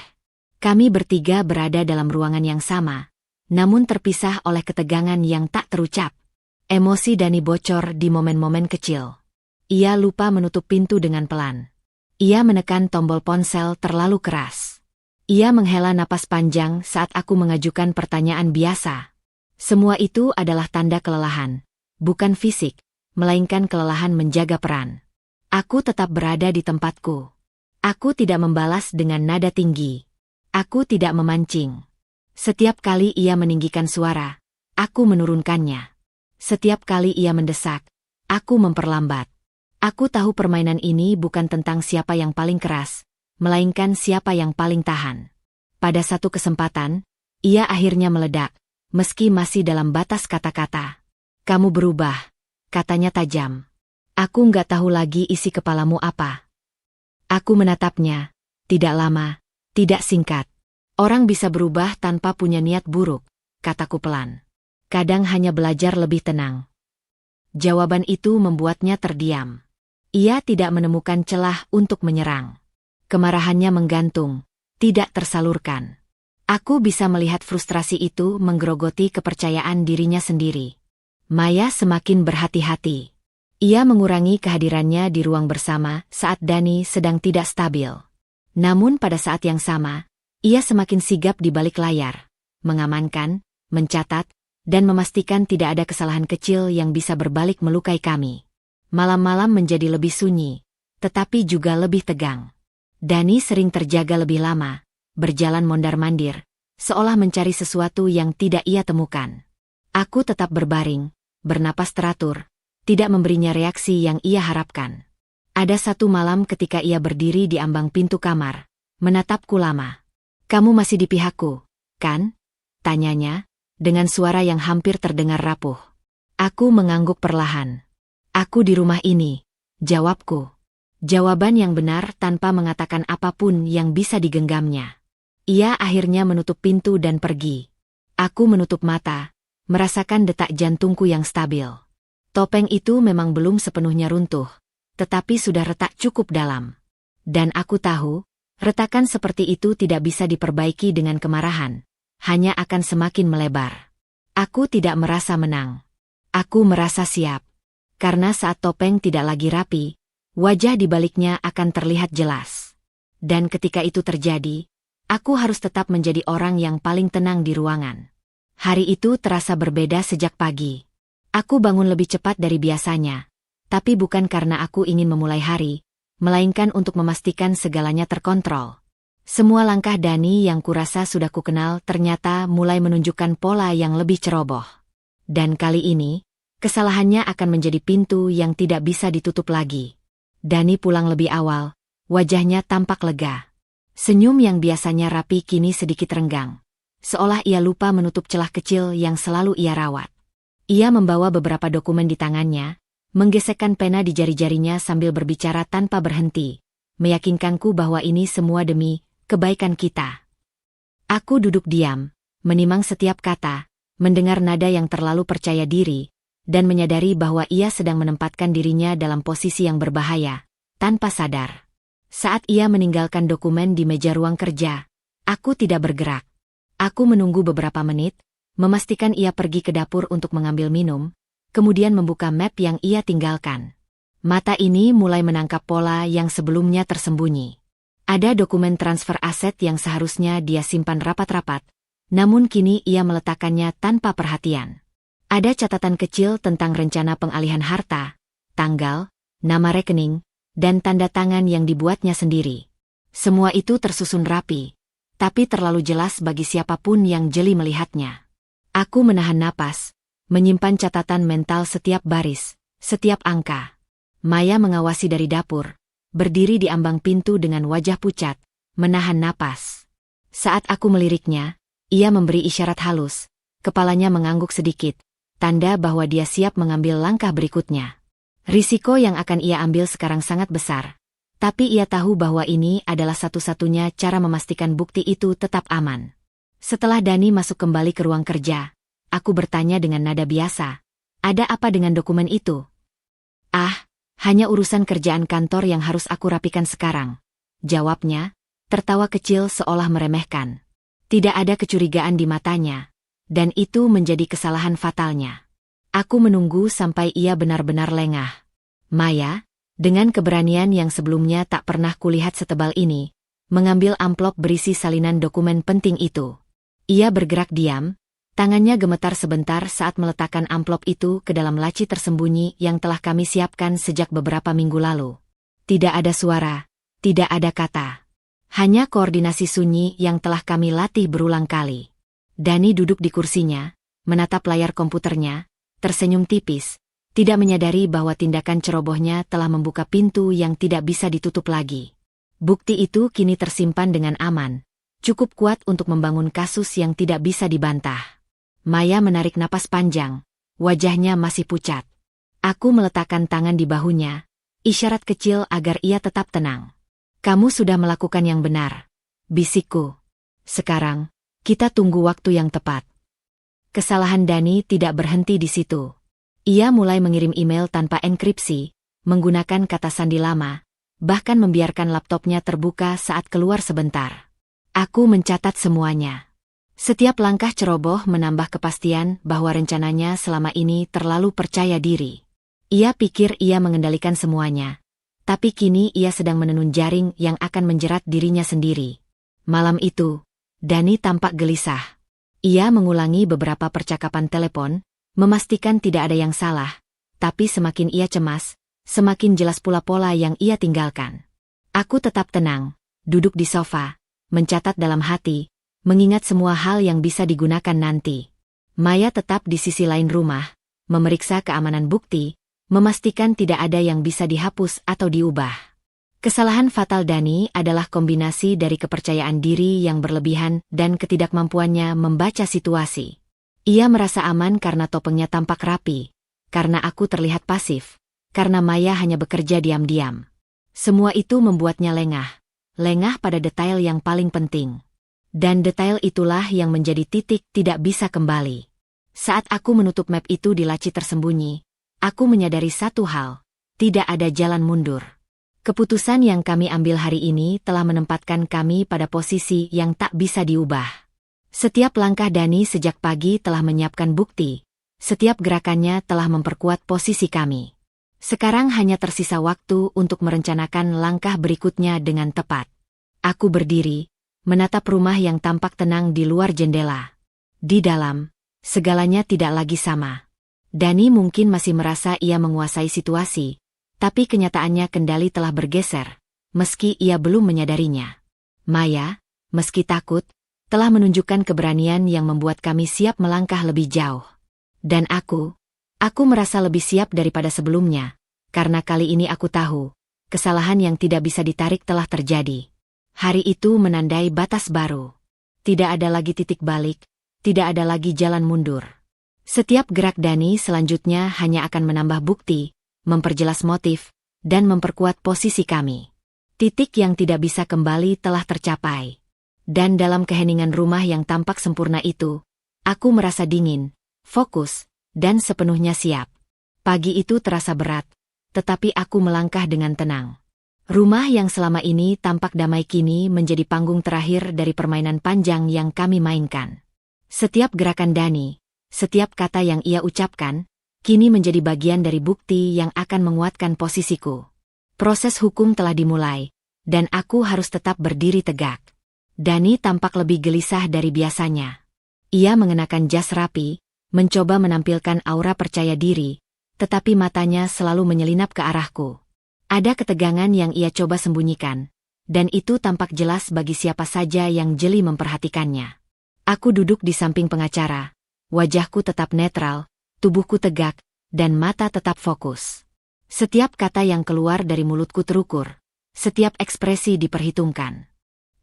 Kami bertiga berada dalam ruangan yang sama, namun terpisah oleh ketegangan yang tak terucap. Emosi Dani bocor di momen-momen kecil. Ia lupa menutup pintu dengan pelan. Ia menekan tombol ponsel terlalu keras. Ia menghela napas panjang saat aku mengajukan pertanyaan biasa. Semua itu adalah tanda kelelahan, bukan fisik, melainkan kelelahan menjaga peran. Aku tetap berada di tempatku. Aku tidak membalas dengan nada tinggi. Aku tidak memancing. Setiap kali ia meninggikan suara, aku menurunkannya. Setiap kali ia mendesak, aku memperlambat. Aku tahu permainan ini bukan tentang siapa yang paling keras, melainkan siapa yang paling tahan. Pada satu kesempatan, ia akhirnya meledak, meski masih dalam batas kata-kata. Kamu berubah, katanya tajam. Aku nggak tahu lagi isi kepalamu apa. Aku menatapnya, tidak lama, tidak singkat. Orang bisa berubah tanpa punya niat buruk, kataku pelan. Kadang hanya belajar lebih tenang. Jawaban itu membuatnya terdiam. Ia tidak menemukan celah untuk menyerang. Kemarahannya menggantung, tidak tersalurkan. Aku bisa melihat frustrasi itu menggerogoti kepercayaan dirinya sendiri. Maya semakin berhati-hati. Ia mengurangi kehadirannya di ruang bersama saat Dani sedang tidak stabil. Namun pada saat yang sama, ia semakin sigap di balik layar, mengamankan, mencatat, dan memastikan tidak ada kesalahan kecil yang bisa berbalik melukai kami. Malam-malam menjadi lebih sunyi, tetapi juga lebih tegang. Dani sering terjaga lebih lama, berjalan mondar-mandir, seolah mencari sesuatu yang tidak ia temukan. Aku tetap berbaring, bernapas teratur, tidak memberinya reaksi yang ia harapkan. Ada satu malam ketika ia berdiri di ambang pintu kamar, menatapku lama. Kamu masih di pihakku, kan? Tanyanya, dengan suara yang hampir terdengar rapuh. Aku mengangguk perlahan. Aku di rumah ini, jawabku. Jawaban yang benar tanpa mengatakan apapun yang bisa digenggamnya. Ia akhirnya menutup pintu dan pergi. Aku menutup mata, merasakan detak jantungku yang stabil. Topeng itu memang belum sepenuhnya runtuh, tetapi sudah retak cukup dalam. Dan aku tahu, retakan seperti itu tidak bisa diperbaiki dengan kemarahan, hanya akan semakin melebar. Aku tidak merasa menang. Aku merasa siap. Karena saat topeng tidak lagi rapi, wajah di baliknya akan terlihat jelas. Dan ketika itu terjadi, aku harus tetap menjadi orang yang paling tenang di ruangan. Hari itu terasa berbeda sejak pagi. Aku bangun lebih cepat dari biasanya, tapi bukan karena aku ingin memulai hari, melainkan untuk memastikan segalanya terkontrol. Semua langkah Dani yang kurasa sudah kukenal ternyata mulai menunjukkan pola yang lebih ceroboh. Dan kali ini, kesalahannya akan menjadi pintu yang tidak bisa ditutup lagi. Dani pulang lebih awal, wajahnya tampak lega. Senyum yang biasanya rapi kini sedikit renggang, seolah ia lupa menutup celah kecil yang selalu ia rawat. Ia membawa beberapa dokumen di tangannya, menggesekkan pena di jari-jarinya sambil berbicara tanpa berhenti, meyakinkanku bahwa ini semua demi kebaikan kita. Aku duduk diam, menimang setiap kata, mendengar nada yang terlalu percaya diri, dan menyadari bahwa ia sedang menempatkan dirinya dalam posisi yang berbahaya, tanpa sadar. Saat ia meninggalkan dokumen di meja ruang kerja, aku tidak bergerak. Aku menunggu beberapa menit, memastikan ia pergi ke dapur untuk mengambil minum, kemudian membuka map yang ia tinggalkan. Mata ini mulai menangkap pola yang sebelumnya tersembunyi. Ada dokumen transfer aset yang seharusnya dia simpan rapat-rapat, namun kini ia meletakkannya tanpa perhatian. Ada catatan kecil tentang rencana pengalihan harta, tanggal, nama rekening, dan tanda tangan yang dibuatnya sendiri. Semua itu tersusun rapi, tapi terlalu jelas bagi siapapun yang jeli melihatnya. Aku menahan napas, menyimpan catatan mental setiap baris, setiap angka. Maya mengawasi dari dapur, berdiri di ambang pintu dengan wajah pucat, menahan napas. Saat aku meliriknya, ia memberi isyarat halus, kepalanya mengangguk sedikit, tanda bahwa dia siap mengambil langkah berikutnya. Risiko yang akan ia ambil sekarang sangat besar, tapi ia tahu bahwa ini adalah satu-satunya cara memastikan bukti itu tetap aman. Setelah Dani masuk kembali ke ruang kerja, Aku bertanya dengan nada biasa. Ada apa dengan dokumen itu? Ah, hanya urusan kerjaan kantor yang harus aku rapikan sekarang. Jawabnya, tertawa kecil seolah meremehkan. Tidak ada kecurigaan di matanya. Dan itu menjadi kesalahan fatalnya. Aku menunggu sampai ia benar-benar lengah. Maya, dengan keberanian yang sebelumnya tak pernah kulihat setebal ini, mengambil amplop berisi salinan dokumen penting itu. Ia bergerak diam, tangannya gemetar sebentar saat meletakkan amplop itu ke dalam laci tersembunyi yang telah kami siapkan sejak beberapa minggu lalu. Tidak ada suara, tidak ada kata. Hanya koordinasi sunyi yang telah kami latih berulang kali. Dani duduk di kursinya, menatap layar komputernya, tersenyum tipis, tidak menyadari bahwa tindakan cerobohnya telah membuka pintu yang tidak bisa ditutup lagi. Bukti itu kini tersimpan dengan aman, cukup kuat untuk membangun kasus yang tidak bisa dibantah. Maya menarik napas panjang, wajahnya masih pucat. Aku meletakkan tangan di bahunya, isyarat kecil agar ia tetap tenang. Kamu sudah melakukan yang benar, bisikku. Sekarang, kita tunggu waktu yang tepat. Kesalahan Dani tidak berhenti di situ. Ia mulai mengirim email tanpa enkripsi, menggunakan kata sandi lama, bahkan membiarkan laptopnya terbuka saat keluar sebentar. Aku mencatat semuanya. Setiap langkah ceroboh menambah kepastian bahwa rencananya selama ini terlalu percaya diri. Ia pikir ia mengendalikan semuanya, tapi kini ia sedang menenun jaring yang akan menjerat dirinya sendiri. Malam itu, Dani tampak gelisah. Ia mengulangi beberapa percakapan telepon, memastikan tidak ada yang salah, tapi semakin ia cemas, semakin jelas pula pola yang ia tinggalkan. Aku tetap tenang, duduk di sofa, mencatat dalam hati, mengingat semua hal yang bisa digunakan nanti. Maya tetap di sisi lain rumah, memeriksa keamanan bukti, memastikan tidak ada yang bisa dihapus atau diubah. Kesalahan fatal Dani adalah kombinasi dari kepercayaan diri yang berlebihan dan ketidakmampuannya membaca situasi. Ia merasa aman karena topengnya tampak rapi, karena aku terlihat pasif, karena Maya hanya bekerja diam-diam. Semua itu membuatnya lengah pada detail yang paling penting. Dan detail itulah yang menjadi titik tidak bisa kembali. Saat aku menutup map itu di laci tersembunyi, aku menyadari satu hal, tidak ada jalan mundur. Keputusan yang kami ambil hari ini telah menempatkan kami pada posisi yang tak bisa diubah. Setiap langkah Dani sejak pagi telah menyiapkan bukti, setiap gerakannya telah memperkuat posisi kami. Sekarang hanya tersisa waktu untuk merencanakan langkah berikutnya dengan tepat. Aku berdiri, menatap rumah yang tampak tenang di luar jendela. Di dalam, segalanya tidak lagi sama. Dani mungkin masih merasa ia menguasai situasi, tapi kenyataannya kendali telah bergeser, meski ia belum menyadarinya. Maya, meski takut, telah menunjukkan keberanian yang membuat kami siap melangkah lebih jauh. Dan aku merasa lebih siap daripada sebelumnya, karena kali ini aku tahu, kesalahan yang tidak bisa ditarik telah terjadi. Hari itu menandai batas baru. Tidak ada lagi titik balik, tidak ada lagi jalan mundur. Setiap gerak Dani selanjutnya hanya akan menambah bukti, memperjelas motif, dan memperkuat posisi kami. Titik yang tidak bisa kembali telah tercapai. Dan dalam keheningan rumah yang tampak sempurna itu, aku merasa dingin, fokus, dan sepenuhnya siap. Pagi itu terasa berat, tetapi aku melangkah dengan tenang. Rumah yang selama ini tampak damai kini menjadi panggung terakhir dari permainan panjang yang kami mainkan. Setiap gerakan Dani, setiap kata yang ia ucapkan, kini menjadi bagian dari bukti yang akan menguatkan posisiku. Proses hukum telah dimulai, dan aku harus tetap berdiri tegak. Dani tampak lebih gelisah dari biasanya. Ia mengenakan jas rapi, mencoba menampilkan aura percaya diri, tetapi matanya selalu menyelinap ke arahku. Ada ketegangan yang ia coba sembunyikan, dan itu tampak jelas bagi siapa saja yang jeli memperhatikannya. Aku duduk di samping pengacara, wajahku tetap netral, tubuhku tegak, dan mata tetap fokus. Setiap kata yang keluar dari mulutku terukur, setiap ekspresi diperhitungkan.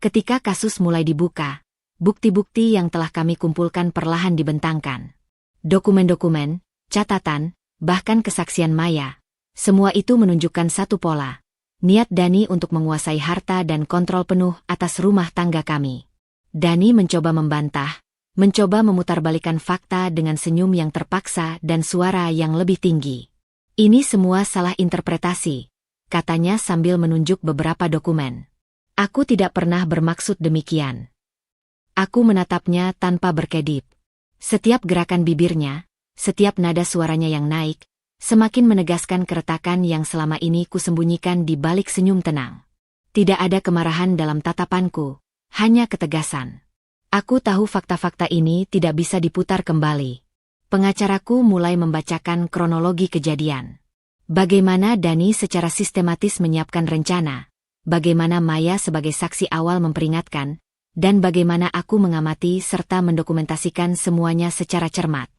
Ketika kasus mulai dibuka, bukti-bukti yang telah kami kumpulkan perlahan dibentangkan. Dokumen-dokumen, catatan, bahkan kesaksian Maya, semua itu menunjukkan satu pola. Niat Dani untuk menguasai harta dan kontrol penuh atas rumah tangga kami. Dani mencoba membantah, mencoba memutarbalikkan fakta dengan senyum yang terpaksa dan suara yang lebih tinggi. Ini semua salah interpretasi, katanya sambil menunjuk beberapa dokumen. Aku tidak pernah bermaksud demikian. Aku menatapnya tanpa berkedip. Setiap gerakan bibirnya, setiap nada suaranya yang naik, semakin menegaskan keretakan yang selama ini kusembunyikan di balik senyum tenang. Tidak ada kemarahan dalam tatapanku, hanya ketegasan. Aku tahu fakta-fakta ini tidak bisa diputar kembali. Pengacaraku mulai membacakan kronologi kejadian. Bagaimana Dani secara sistematis menyiapkan rencana, bagaimana Maya sebagai saksi awal memperingatkan, dan bagaimana aku mengamati serta mendokumentasikan semuanya secara cermat.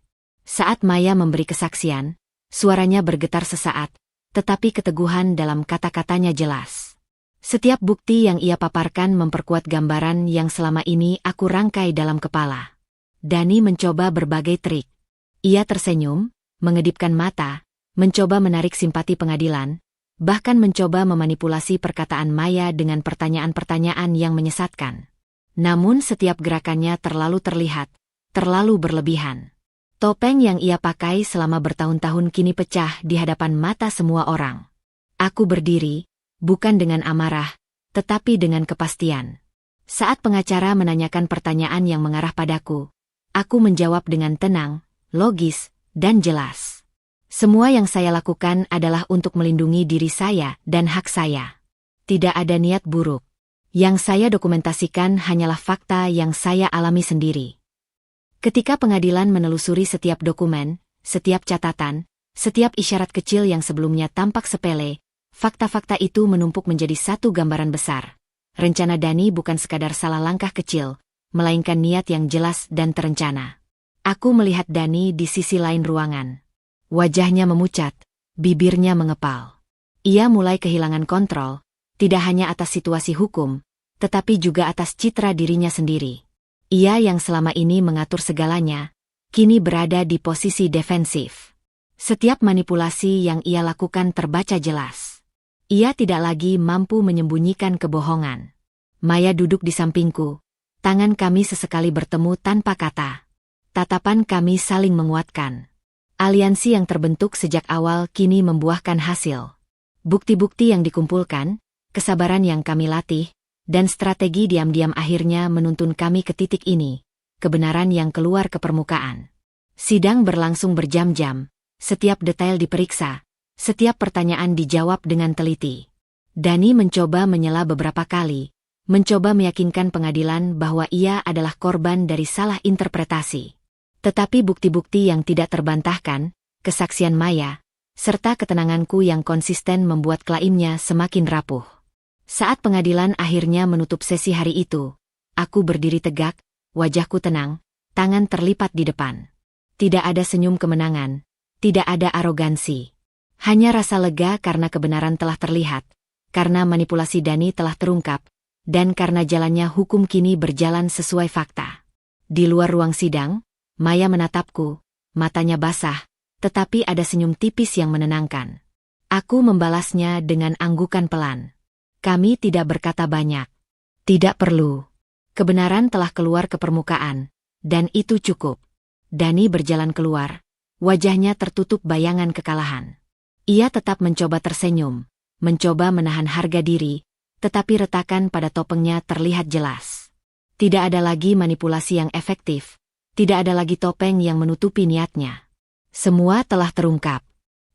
Saat Maya memberi kesaksian, suaranya bergetar sesaat, tetapi keteguhan dalam kata-katanya jelas. Setiap bukti yang ia paparkan memperkuat gambaran yang selama ini aku rangkai dalam kepala. Dani mencoba berbagai trik. Ia tersenyum, mengedipkan mata, mencoba menarik simpati pengadilan, bahkan mencoba memanipulasi perkataan Maya dengan pertanyaan-pertanyaan yang menyesatkan. Namun setiap gerakannya terlalu terlihat, terlalu berlebihan. Topeng yang ia pakai selama bertahun-tahun kini pecah di hadapan mata semua orang. Aku berdiri, bukan dengan amarah, tetapi dengan kepastian. Saat pengacara menanyakan pertanyaan yang mengarah padaku, aku menjawab dengan tenang, logis, dan jelas. Semua yang saya lakukan adalah untuk melindungi diri saya dan hak saya. Tidak ada niat buruk. Yang saya dokumentasikan hanyalah fakta yang saya alami sendiri. Ketika pengadilan menelusuri setiap dokumen, setiap catatan, setiap isyarat kecil yang sebelumnya tampak sepele, fakta-fakta itu menumpuk menjadi satu gambaran besar. Rencana Dani bukan sekadar salah langkah kecil, melainkan niat yang jelas dan terencana. Aku melihat Dani di sisi lain ruangan. Wajahnya memucat, bibirnya mengepal. Ia mulai kehilangan kontrol, tidak hanya atas situasi hukum, tetapi juga atas citra dirinya sendiri. Ia yang selama ini mengatur segalanya, kini berada di posisi defensif. Setiap manipulasi yang ia lakukan terbaca jelas. Ia tidak lagi mampu menyembunyikan kebohongan. Maya duduk di sampingku. Tangan kami sesekali bertemu tanpa kata. Tatapan kami saling menguatkan. Aliansi yang terbentuk sejak awal kini membuahkan hasil. Bukti-bukti yang dikumpulkan, kesabaran yang kami latih, dan strategi diam-diam akhirnya menuntun kami ke titik ini. Kebenaran yang keluar ke permukaan. Sidang berlangsung berjam-jam. Setiap detail diperiksa. Setiap pertanyaan dijawab dengan teliti. Dani mencoba menyela beberapa kali, mencoba meyakinkan pengadilan bahwa ia adalah korban dari salah interpretasi. Tetapi bukti-bukti yang tidak terbantahkan, kesaksian Maya, serta ketenanganku yang konsisten membuat klaimnya semakin rapuh. Saat pengadilan akhirnya menutup sesi hari itu, aku berdiri tegak, wajahku tenang, tangan terlipat di depan. Tidak ada senyum kemenangan, tidak ada arogansi. Hanya rasa lega karena kebenaran telah terlihat, karena manipulasi Dani telah terungkap, dan karena jalannya hukum kini berjalan sesuai fakta. Di luar ruang sidang, Maya menatapku, matanya basah, tetapi ada senyum tipis yang menenangkan. Aku membalasnya dengan anggukan pelan. Kami tidak berkata banyak. Tidak perlu. Kebenaran telah keluar ke permukaan, dan itu cukup. Dani berjalan keluar, wajahnya tertutup bayangan kekalahan. Ia tetap mencoba tersenyum, mencoba menahan harga diri, tetapi retakan pada topengnya terlihat jelas. Tidak ada lagi manipulasi yang efektif, tidak ada lagi topeng yang menutupi niatnya. Semua telah terungkap.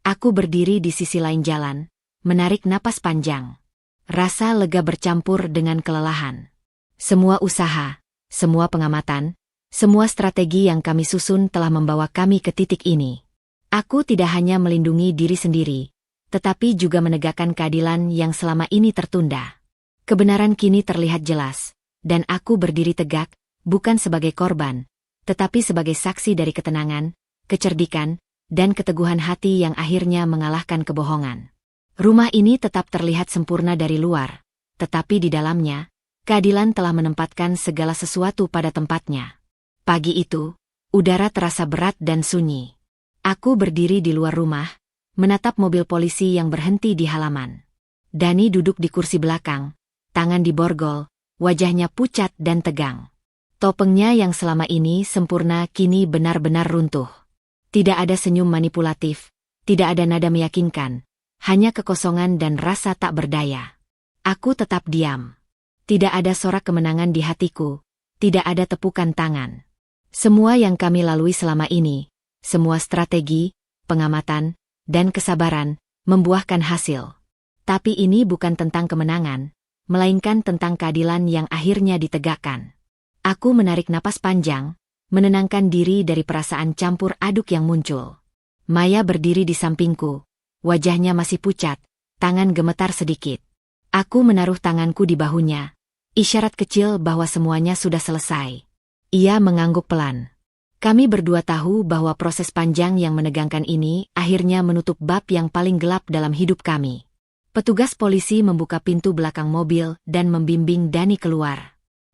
Aku berdiri di sisi lain jalan, menarik napas panjang. Rasa lega bercampur dengan kelelahan. Semua usaha, semua pengamatan, semua strategi yang kami susun telah membawa kami ke titik ini. Aku tidak hanya melindungi diri sendiri, tetapi juga menegakkan keadilan yang selama ini tertunda. Kebenaran kini terlihat jelas, dan aku berdiri tegak, bukan sebagai korban, tetapi sebagai saksi dari ketenangan, kecerdikan, dan keteguhan hati yang akhirnya mengalahkan kebohongan. Rumah ini tetap terlihat sempurna dari luar, tetapi di dalamnya, keadilan telah menempatkan segala sesuatu pada tempatnya. Pagi itu, udara terasa berat dan sunyi. Aku berdiri di luar rumah, menatap mobil polisi yang berhenti di halaman. Dani duduk di kursi belakang, tangan diborgol, wajahnya pucat dan tegang. Topengnya yang selama ini sempurna kini benar-benar runtuh. Tidak ada senyum manipulatif, tidak ada nada meyakinkan, hanya kekosongan dan rasa tak berdaya. Aku tetap diam. Tidak ada sorak kemenangan di hatiku, tidak ada tepukan tangan. Semua yang kami lalui selama ini, semua strategi, pengamatan, dan kesabaran, membuahkan hasil. Tapi ini bukan tentang kemenangan, melainkan tentang keadilan yang akhirnya ditegakkan. Aku menarik napas panjang, menenangkan diri dari perasaan campur aduk yang muncul. Maya berdiri di sampingku, wajahnya masih pucat, tangan gemetar sedikit. Aku menaruh tanganku di bahunya, isyarat kecil bahwa semuanya sudah selesai. Ia mengangguk pelan. Kami berdua tahu bahwa proses panjang yang menegangkan ini akhirnya menutup bab yang paling gelap dalam hidup kami. Petugas polisi membuka pintu belakang mobil dan membimbing Dani keluar.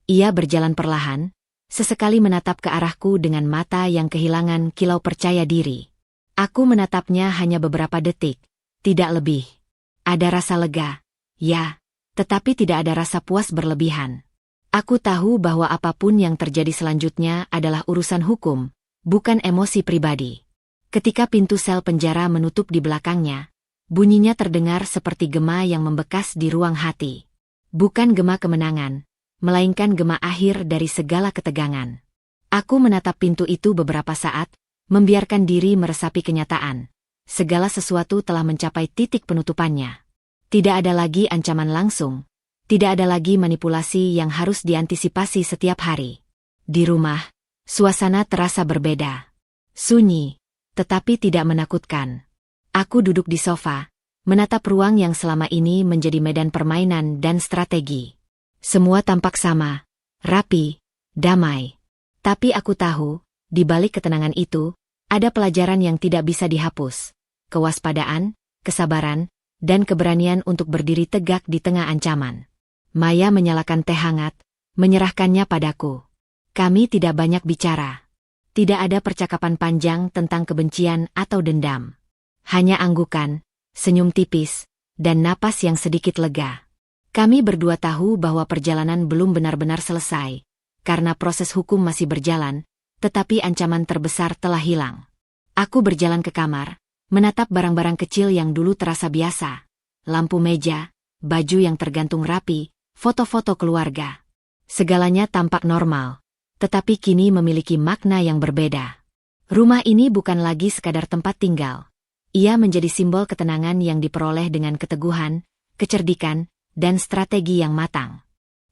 Ia berjalan perlahan, sesekali menatap ke arahku dengan mata yang kehilangan kilau percaya diri. Aku menatapnya hanya beberapa detik, tidak lebih. Ada rasa lega, ya, tetapi tidak ada rasa puas berlebihan. Aku tahu bahwa apapun yang terjadi selanjutnya adalah urusan hukum, bukan emosi pribadi. Ketika pintu sel penjara menutup di belakangnya, bunyinya terdengar seperti gema yang membekas di ruang hati. Bukan gema kemenangan, melainkan gema akhir dari segala ketegangan. Aku menatap pintu itu beberapa saat, membiarkan diri meresapi kenyataan. Segala sesuatu telah mencapai titik penutupannya. Tidak ada lagi ancaman langsung, tidak ada lagi manipulasi yang harus diantisipasi setiap hari. Di rumah, suasana terasa berbeda. Sunyi, tetapi tidak menakutkan. Aku duduk di sofa, menatap ruang yang selama ini menjadi medan permainan dan strategi. Semua tampak sama, rapi, damai. Tapi aku tahu, di balik ketenangan itu, ada pelajaran yang tidak bisa dihapus. Kewaspadaan, kesabaran, dan keberanian untuk berdiri tegak di tengah ancaman. Maya menyalakan teh hangat, menyerahkannya padaku. Kami tidak banyak bicara. Tidak ada percakapan panjang tentang kebencian atau dendam. Hanya anggukan, senyum tipis, dan napas yang sedikit lega. Kami berdua tahu bahwa perjalanan belum benar-benar selesai, karena proses hukum masih berjalan, tetapi ancaman terbesar telah hilang. Aku berjalan ke kamar, menatap barang-barang kecil yang dulu terasa biasa. Lampu meja, baju yang tergantung rapi, foto-foto keluarga. Segalanya tampak normal, tetapi kini memiliki makna yang berbeda. Rumah ini bukan lagi sekadar tempat tinggal. Ia menjadi simbol ketenangan yang diperoleh dengan keteguhan, kecerdikan, dan strategi yang matang.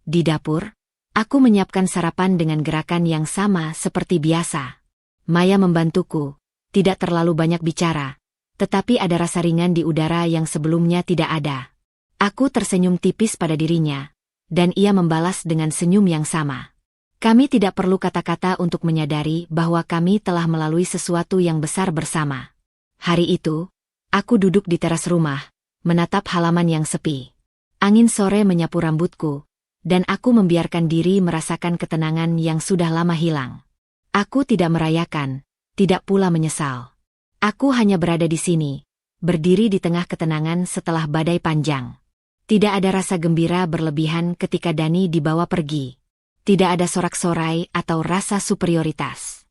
Di dapur, aku menyiapkan sarapan dengan gerakan yang sama seperti biasa. Maya membantuku, tidak terlalu banyak bicara, tetapi ada rasa ringan di udara yang sebelumnya tidak ada. Aku tersenyum tipis pada dirinya, dan ia membalas dengan senyum yang sama. Kami tidak perlu kata-kata untuk menyadari bahwa kami telah melalui sesuatu yang besar bersama. Hari itu, aku duduk di teras rumah, menatap halaman yang sepi. Angin sore menyapu rambutku, dan aku membiarkan diri merasakan ketenangan yang sudah lama hilang. Aku tidak merayakan, tidak pula menyesal. Aku hanya berada di sini, berdiri di tengah ketenangan setelah badai panjang. Tidak ada rasa gembira berlebihan ketika Dani dibawa pergi. Tidak ada sorak-sorai atau rasa superioritas.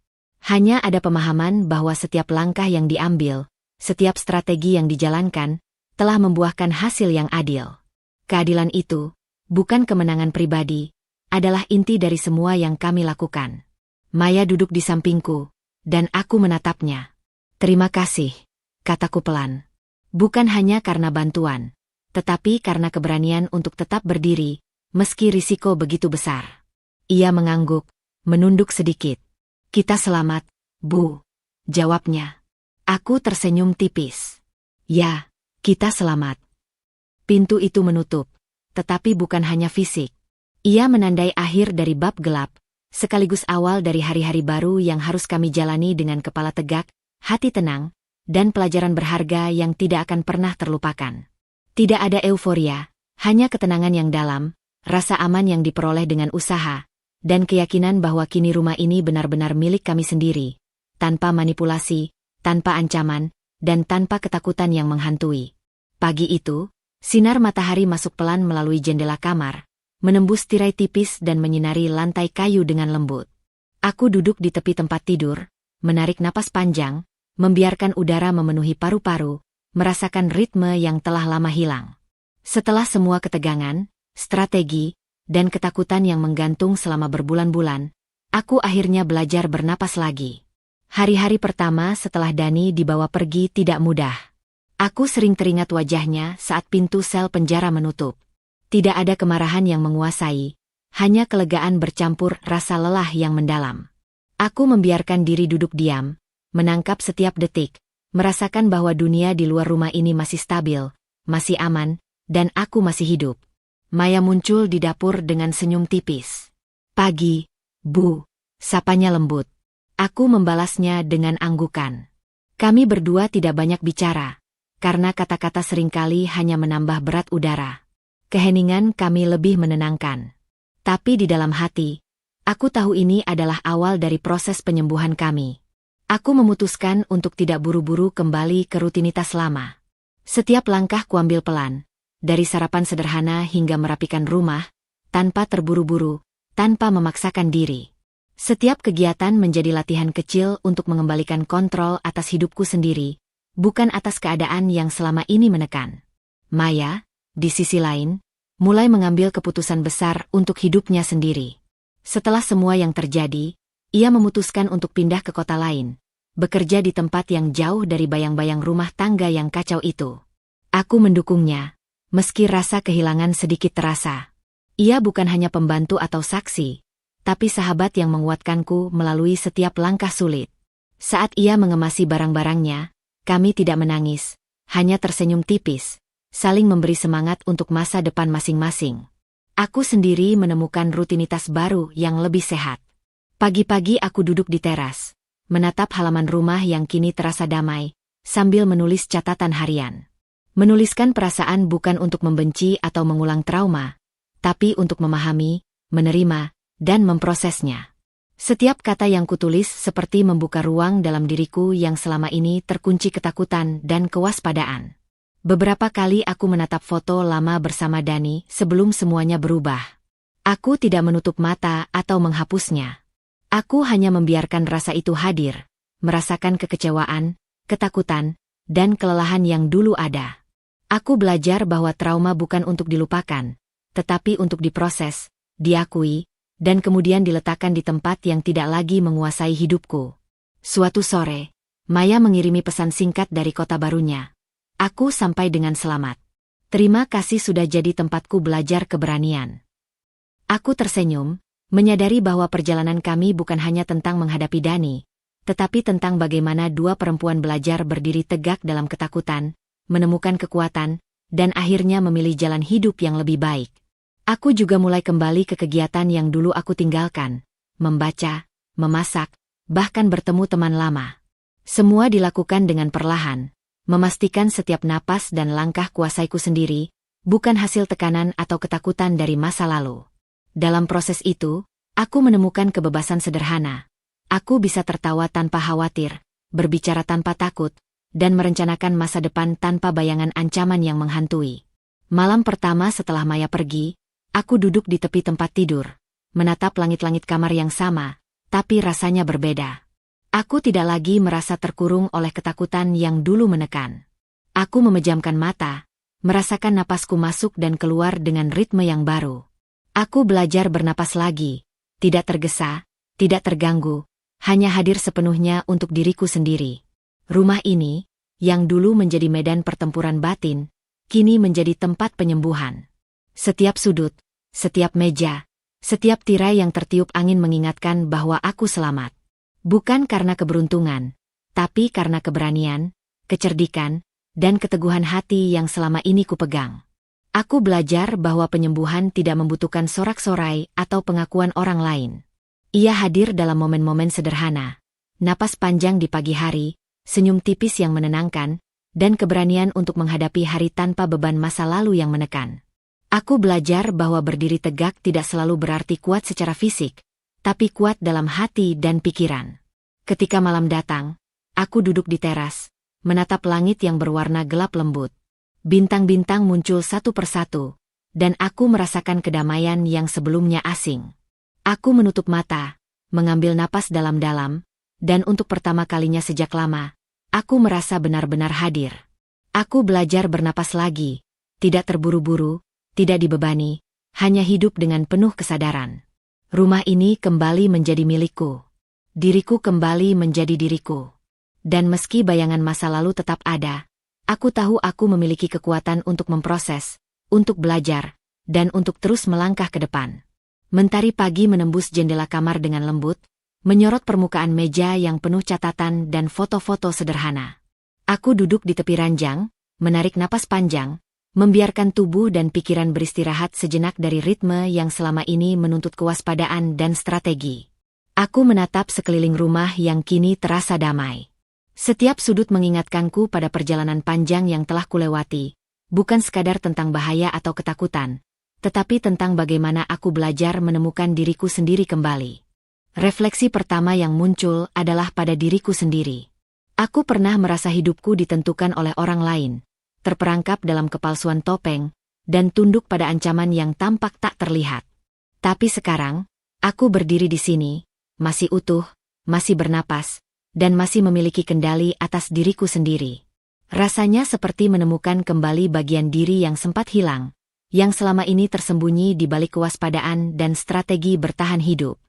Hanya ada pemahaman bahwa setiap langkah yang diambil, setiap strategi yang dijalankan, telah membuahkan hasil yang adil. Keadilan itu, bukan kemenangan pribadi, adalah inti dari semua yang kami lakukan. Maya duduk di sampingku, dan aku menatapnya. Terima kasih, kataku pelan. Bukan hanya karena bantuan, tetapi karena keberanian untuk tetap berdiri, meski risiko begitu besar. Ia mengangguk, menunduk sedikit. Kita selamat, Bu, jawabnya. Aku tersenyum tipis. Ya, kita selamat. Pintu itu menutup, tetapi bukan hanya fisik. Ia menandai akhir dari bab gelap, sekaligus awal dari hari-hari baru yang harus kami jalani dengan kepala tegak, hati tenang, dan pelajaran berharga yang tidak akan pernah terlupakan. Tidak ada euforia, hanya ketenangan yang dalam, rasa aman yang diperoleh dengan usaha, dan keyakinan bahwa kini rumah ini benar-benar milik kami sendiri, tanpa manipulasi, tanpa ancaman, dan tanpa ketakutan yang menghantui. Pagi itu, sinar matahari masuk pelan melalui jendela kamar, menembus tirai tipis dan menyinari lantai kayu dengan lembut. Aku duduk di tepi tempat tidur, menarik napas panjang, membiarkan udara memenuhi paru-paru, merasakan ritme yang telah lama hilang. Setelah semua ketegangan, strategi, dan ketakutan yang menggantung selama berbulan-bulan, aku akhirnya belajar bernapas lagi. Hari-hari pertama setelah Dani dibawa pergi tidak mudah. Aku sering teringat wajahnya saat pintu sel penjara menutup. Tidak ada kemarahan yang menguasai, hanya kelegaan bercampur rasa lelah yang mendalam. Aku membiarkan diri duduk diam, menangkap setiap detik, merasakan bahwa dunia di luar rumah ini masih stabil, masih aman, dan aku masih hidup. Maya muncul di dapur dengan senyum tipis. "Pagi, Bu," sapanya lembut. Aku membalasnya dengan anggukan. Kami berdua tidak banyak bicara, karena kata-kata seringkali hanya menambah berat udara. Keheningan kami lebih menenangkan. Tapi di dalam hati, aku tahu ini adalah awal dari proses penyembuhan kami. Aku memutuskan untuk tidak buru-buru kembali ke rutinitas lama. Setiap langkah kuambil pelan, dari sarapan sederhana hingga merapikan rumah, tanpa terburu-buru, tanpa memaksakan diri. Setiap kegiatan menjadi latihan kecil untuk mengembalikan kontrol atas hidupku sendiri, bukan atas keadaan yang selama ini menekan. Maya, di sisi lain, mulai mengambil keputusan besar untuk hidupnya sendiri. Setelah semua yang terjadi, ia memutuskan untuk pindah ke kota lain, bekerja di tempat yang jauh dari bayang-bayang rumah tangga yang kacau itu. Aku mendukungnya, meski rasa kehilangan sedikit terasa. Ia bukan hanya pembantu atau saksi, tapi sahabat yang menguatkanku melalui setiap langkah sulit. Saat ia mengemasi barang-barangnya, kami tidak menangis, hanya tersenyum tipis, saling memberi semangat untuk masa depan masing-masing. Aku sendiri menemukan rutinitas baru yang lebih sehat. Pagi-pagi aku duduk di teras, menatap halaman rumah yang kini terasa damai, sambil menulis catatan harian. Menuliskan perasaan bukan untuk membenci atau mengulang trauma, tapi untuk memahami, menerima, dan memprosesnya. Setiap kata yang kutulis seperti membuka ruang dalam diriku yang selama ini terkunci ketakutan dan kewaspadaan. Beberapa kali aku menatap foto lama bersama Dani sebelum semuanya berubah. Aku tidak menutup mata atau menghapusnya. Aku hanya membiarkan rasa itu hadir, merasakan kekecewaan, ketakutan, dan kelelahan yang dulu ada. Aku belajar bahwa trauma bukan untuk dilupakan, tetapi untuk diproses, diakui, dan kemudian diletakkan di tempat yang tidak lagi menguasai hidupku. Suatu sore, Maya mengirimi pesan singkat dari kota barunya. "Aku sampai dengan selamat. Terima kasih sudah jadi tempatku belajar keberanian." Aku tersenyum, menyadari bahwa perjalanan kami bukan hanya tentang menghadapi Dani, tetapi tentang bagaimana dua perempuan belajar berdiri tegak dalam ketakutan, menemukan kekuatan, dan akhirnya memilih jalan hidup yang lebih baik. Aku juga mulai kembali ke kegiatan yang dulu aku tinggalkan, membaca, memasak, bahkan bertemu teman lama. Semua dilakukan dengan perlahan, memastikan setiap napas dan langkah kuasaiku sendiri, bukan hasil tekanan atau ketakutan dari masa lalu. Dalam proses itu, aku menemukan kebebasan sederhana. Aku bisa tertawa tanpa khawatir, berbicara tanpa takut, dan merencanakan masa depan tanpa bayangan ancaman yang menghantui. Malam pertama setelah Maya pergi, aku duduk di tepi tempat tidur, menatap langit-langit kamar yang sama, tapi rasanya berbeda. Aku tidak lagi merasa terkurung oleh ketakutan yang dulu menekan. Aku memejamkan mata, merasakan napasku masuk dan keluar dengan ritme yang baru. Aku belajar bernapas lagi, tidak tergesa, tidak terganggu, hanya hadir sepenuhnya untuk diriku sendiri. Rumah ini, yang dulu menjadi medan pertempuran batin, kini menjadi tempat penyembuhan. Setiap sudut, setiap meja, setiap tirai yang tertiup angin mengingatkan bahwa aku selamat. Bukan karena keberuntungan, tapi karena keberanian, kecerdikan, dan keteguhan hati yang selama ini kupegang. Aku belajar bahwa penyembuhan tidak membutuhkan sorak-sorai atau pengakuan orang lain. Ia hadir dalam momen-momen sederhana, napas panjang di pagi hari, senyum tipis yang menenangkan, dan keberanian untuk menghadapi hari tanpa beban masa lalu yang menekan. Aku belajar bahwa berdiri tegak tidak selalu berarti kuat secara fisik, tapi kuat dalam hati dan pikiran. Ketika malam datang, aku duduk di teras, menatap langit yang berwarna gelap lembut. Bintang-bintang muncul satu persatu, dan aku merasakan kedamaian yang sebelumnya asing. Aku menutup mata, mengambil napas dalam-dalam, dan untuk pertama kalinya sejak lama, aku merasa benar-benar hadir. Aku belajar bernapas lagi, tidak terburu-buru, tidak dibebani, hanya hidup dengan penuh kesadaran. Rumah ini kembali menjadi milikku. Diriku kembali menjadi diriku. Dan meski bayangan masa lalu tetap ada, aku tahu aku memiliki kekuatan untuk memproses, untuk belajar, dan untuk terus melangkah ke depan. Mentari pagi menembus jendela kamar dengan lembut, menyorot permukaan meja yang penuh catatan dan foto-foto sederhana. Aku duduk di tepi ranjang, menarik napas panjang, membiarkan tubuh dan pikiran beristirahat sejenak dari ritme yang selama ini menuntut kewaspadaan dan strategi. Aku menatap sekeliling rumah yang kini terasa damai. Setiap sudut mengingatkanku pada perjalanan panjang yang telah kulewati, bukan sekadar tentang bahaya atau ketakutan, tetapi tentang bagaimana aku belajar menemukan diriku sendiri kembali. Refleksi pertama yang muncul adalah pada diriku sendiri. Aku pernah merasa hidupku ditentukan oleh orang lain, terperangkap dalam kepalsuan topeng, dan tunduk pada ancaman yang tampak tak terlihat. Tapi sekarang, aku berdiri di sini, masih utuh, masih bernapas, dan masih memiliki kendali atas diriku sendiri. Rasanya seperti menemukan kembali bagian diri yang sempat hilang, yang selama ini tersembunyi di balik kewaspadaan dan strategi bertahan hidup.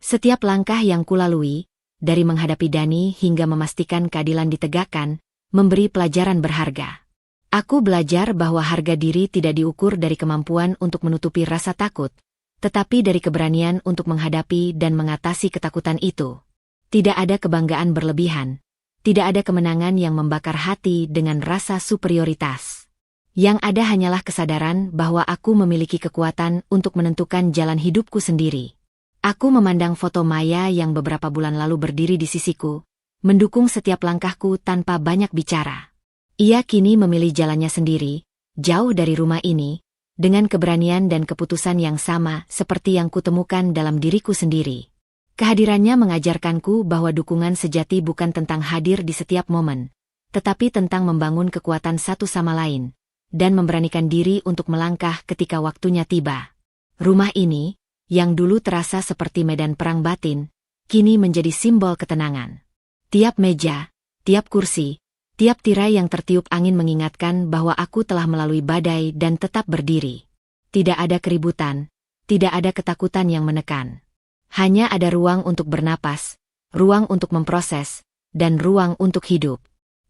Setiap langkah yang kulalui, dari menghadapi Dani hingga memastikan keadilan ditegakkan, memberi pelajaran berharga. Aku belajar bahwa harga diri tidak diukur dari kemampuan untuk menutupi rasa takut, tetapi dari keberanian untuk menghadapi dan mengatasi ketakutan itu. Tidak ada kebanggaan berlebihan, tidak ada kemenangan yang membakar hati dengan rasa superioritas. Yang ada hanyalah kesadaran bahwa aku memiliki kekuatan untuk menentukan jalan hidupku sendiri. Aku memandang foto Maya yang beberapa bulan lalu berdiri di sisiku, mendukung setiap langkahku tanpa banyak bicara. Ia kini memilih jalannya sendiri, jauh dari rumah ini, dengan keberanian dan keputusan yang sama seperti yang kutemukan dalam diriku sendiri. Kehadirannya mengajarkanku bahwa dukungan sejati bukan tentang hadir di setiap momen, tetapi tentang membangun kekuatan satu sama lain, dan memberanikan diri untuk melangkah ketika waktunya tiba. Rumah ini, yang dulu terasa seperti medan perang batin, kini menjadi simbol ketenangan. Tiap meja, tiap kursi, tiap tirai yang tertiup angin mengingatkan bahwa aku telah melalui badai dan tetap berdiri. Tidak ada keributan, tidak ada ketakutan yang menekan. Hanya ada ruang untuk bernapas, ruang untuk memproses, dan ruang untuk hidup.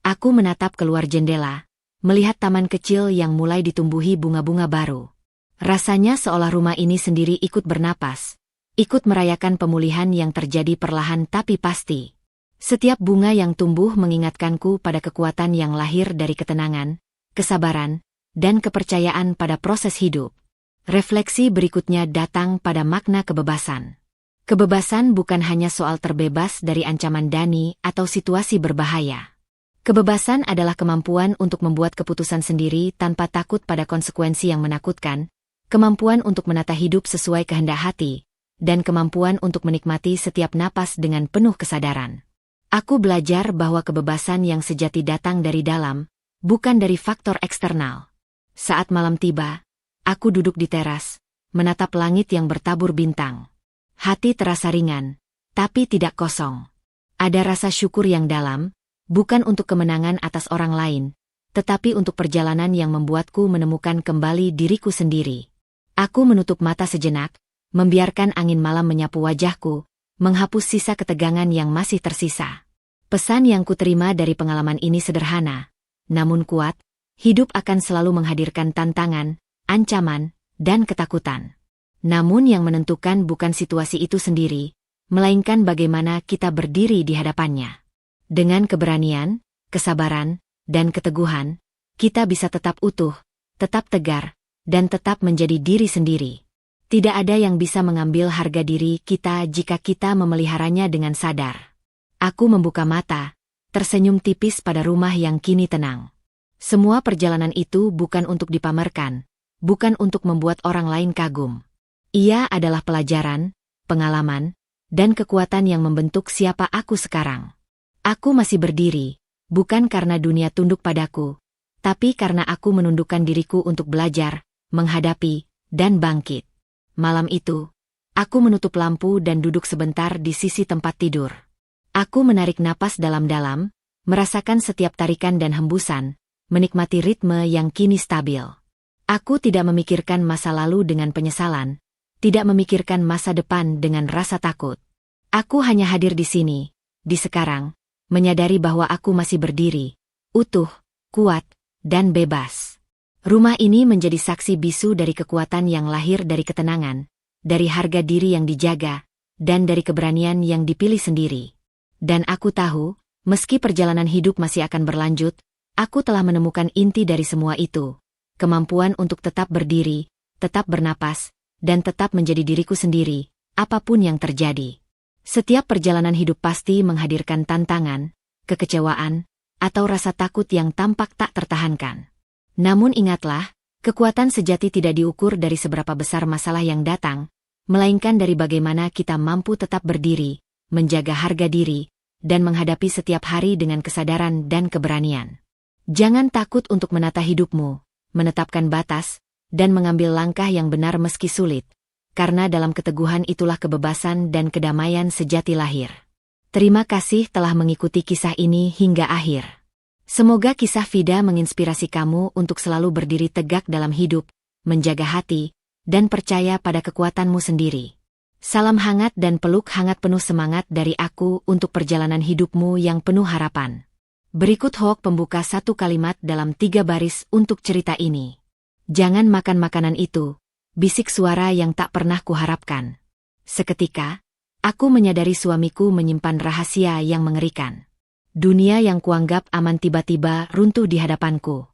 Aku menatap keluar jendela, melihat taman kecil yang mulai ditumbuhi bunga-bunga baru. Rasanya seolah rumah ini sendiri ikut bernapas, ikut merayakan pemulihan yang terjadi perlahan tapi pasti. Setiap bunga yang tumbuh mengingatkanku pada kekuatan yang lahir dari ketenangan, kesabaran, dan kepercayaan pada proses hidup. Refleksi berikutnya datang pada makna kebebasan. Kebebasan bukan hanya soal terbebas dari ancaman Dani atau situasi berbahaya. Kebebasan adalah kemampuan untuk membuat keputusan sendiri tanpa takut pada konsekuensi yang menakutkan, kemampuan untuk menata hidup sesuai kehendak hati, dan kemampuan untuk menikmati setiap napas dengan penuh kesadaran. Aku belajar bahwa kebebasan yang sejati datang dari dalam, bukan dari faktor eksternal. Saat malam tiba, aku duduk di teras, menatap langit yang bertabur bintang. Hati terasa ringan, tapi tidak kosong. Ada rasa syukur yang dalam, bukan untuk kemenangan atas orang lain, tetapi untuk perjalanan yang membuatku menemukan kembali diriku sendiri. Aku menutup mata sejenak, membiarkan angin malam menyapu wajahku, menghapus sisa ketegangan yang masih tersisa. Pesan yang kuterima dari pengalaman ini sederhana, namun kuat. Hidup akan selalu menghadirkan tantangan, ancaman, dan ketakutan. Namun yang menentukan bukan situasi itu sendiri, melainkan bagaimana kita berdiri di hadapannya. Dengan keberanian, kesabaran, dan keteguhan, kita bisa tetap utuh, tetap tegar, dan tetap menjadi diri sendiri. Tidak ada yang bisa mengambil harga diri kita jika kita memeliharanya dengan sadar. Aku membuka mata, tersenyum tipis pada rumah yang kini tenang. Semua perjalanan itu bukan untuk dipamerkan, bukan untuk membuat orang lain kagum. Ia adalah pelajaran, pengalaman, dan kekuatan yang membentuk siapa aku sekarang. Aku masih berdiri, bukan karena dunia tunduk padaku, tapi karena aku menundukkan diriku untuk belajar, menghadapi, dan bangkit. Malam itu, aku menutup lampu dan duduk sebentar di sisi tempat tidur. Aku menarik napas dalam-dalam, merasakan setiap tarikan dan hembusan, menikmati ritme yang kini stabil. Aku tidak memikirkan masa lalu dengan penyesalan, tidak memikirkan masa depan dengan rasa takut. Aku hanya hadir di sini, di sekarang, menyadari bahwa aku masih berdiri, utuh, kuat, dan bebas. Rumah ini menjadi saksi bisu dari kekuatan yang lahir dari ketenangan, dari harga diri yang dijaga, dan dari keberanian yang dipilih sendiri. Dan aku tahu, meski perjalanan hidup masih akan berlanjut, aku telah menemukan inti dari semua itu. Kemampuan untuk tetap berdiri, tetap bernapas, dan tetap menjadi diriku sendiri, apapun yang terjadi. Setiap perjalanan hidup pasti menghadirkan tantangan, kekecewaan, atau rasa takut yang tampak tak tertahankan. Namun ingatlah, kekuatan sejati tidak diukur dari seberapa besar masalah yang datang, melainkan dari bagaimana kita mampu tetap berdiri, menjaga harga diri, dan menghadapi setiap hari dengan kesadaran dan keberanian. Jangan takut untuk menata hidupmu, menetapkan batas, dan mengambil langkah yang benar meski sulit, karena dalam keteguhan itulah kebebasan dan kedamaian sejati lahir. Terima kasih telah mengikuti kisah ini hingga akhir. Semoga kisah Vida menginspirasi kamu untuk selalu berdiri tegak dalam hidup, menjaga hati, dan percaya pada kekuatanmu sendiri. Salam hangat dan peluk hangat penuh semangat dari aku untuk perjalanan hidupmu yang penuh harapan. Berikut Hoak pembuka satu kalimat dalam 3 baris untuk cerita ini. Jangan makan makanan itu, bisik suara yang tak pernah kuharapkan. Seketika, aku menyadari suamiku menyimpan rahasia yang mengerikan. Dunia yang kuanggap aman tiba-tiba runtuh di hadapanku.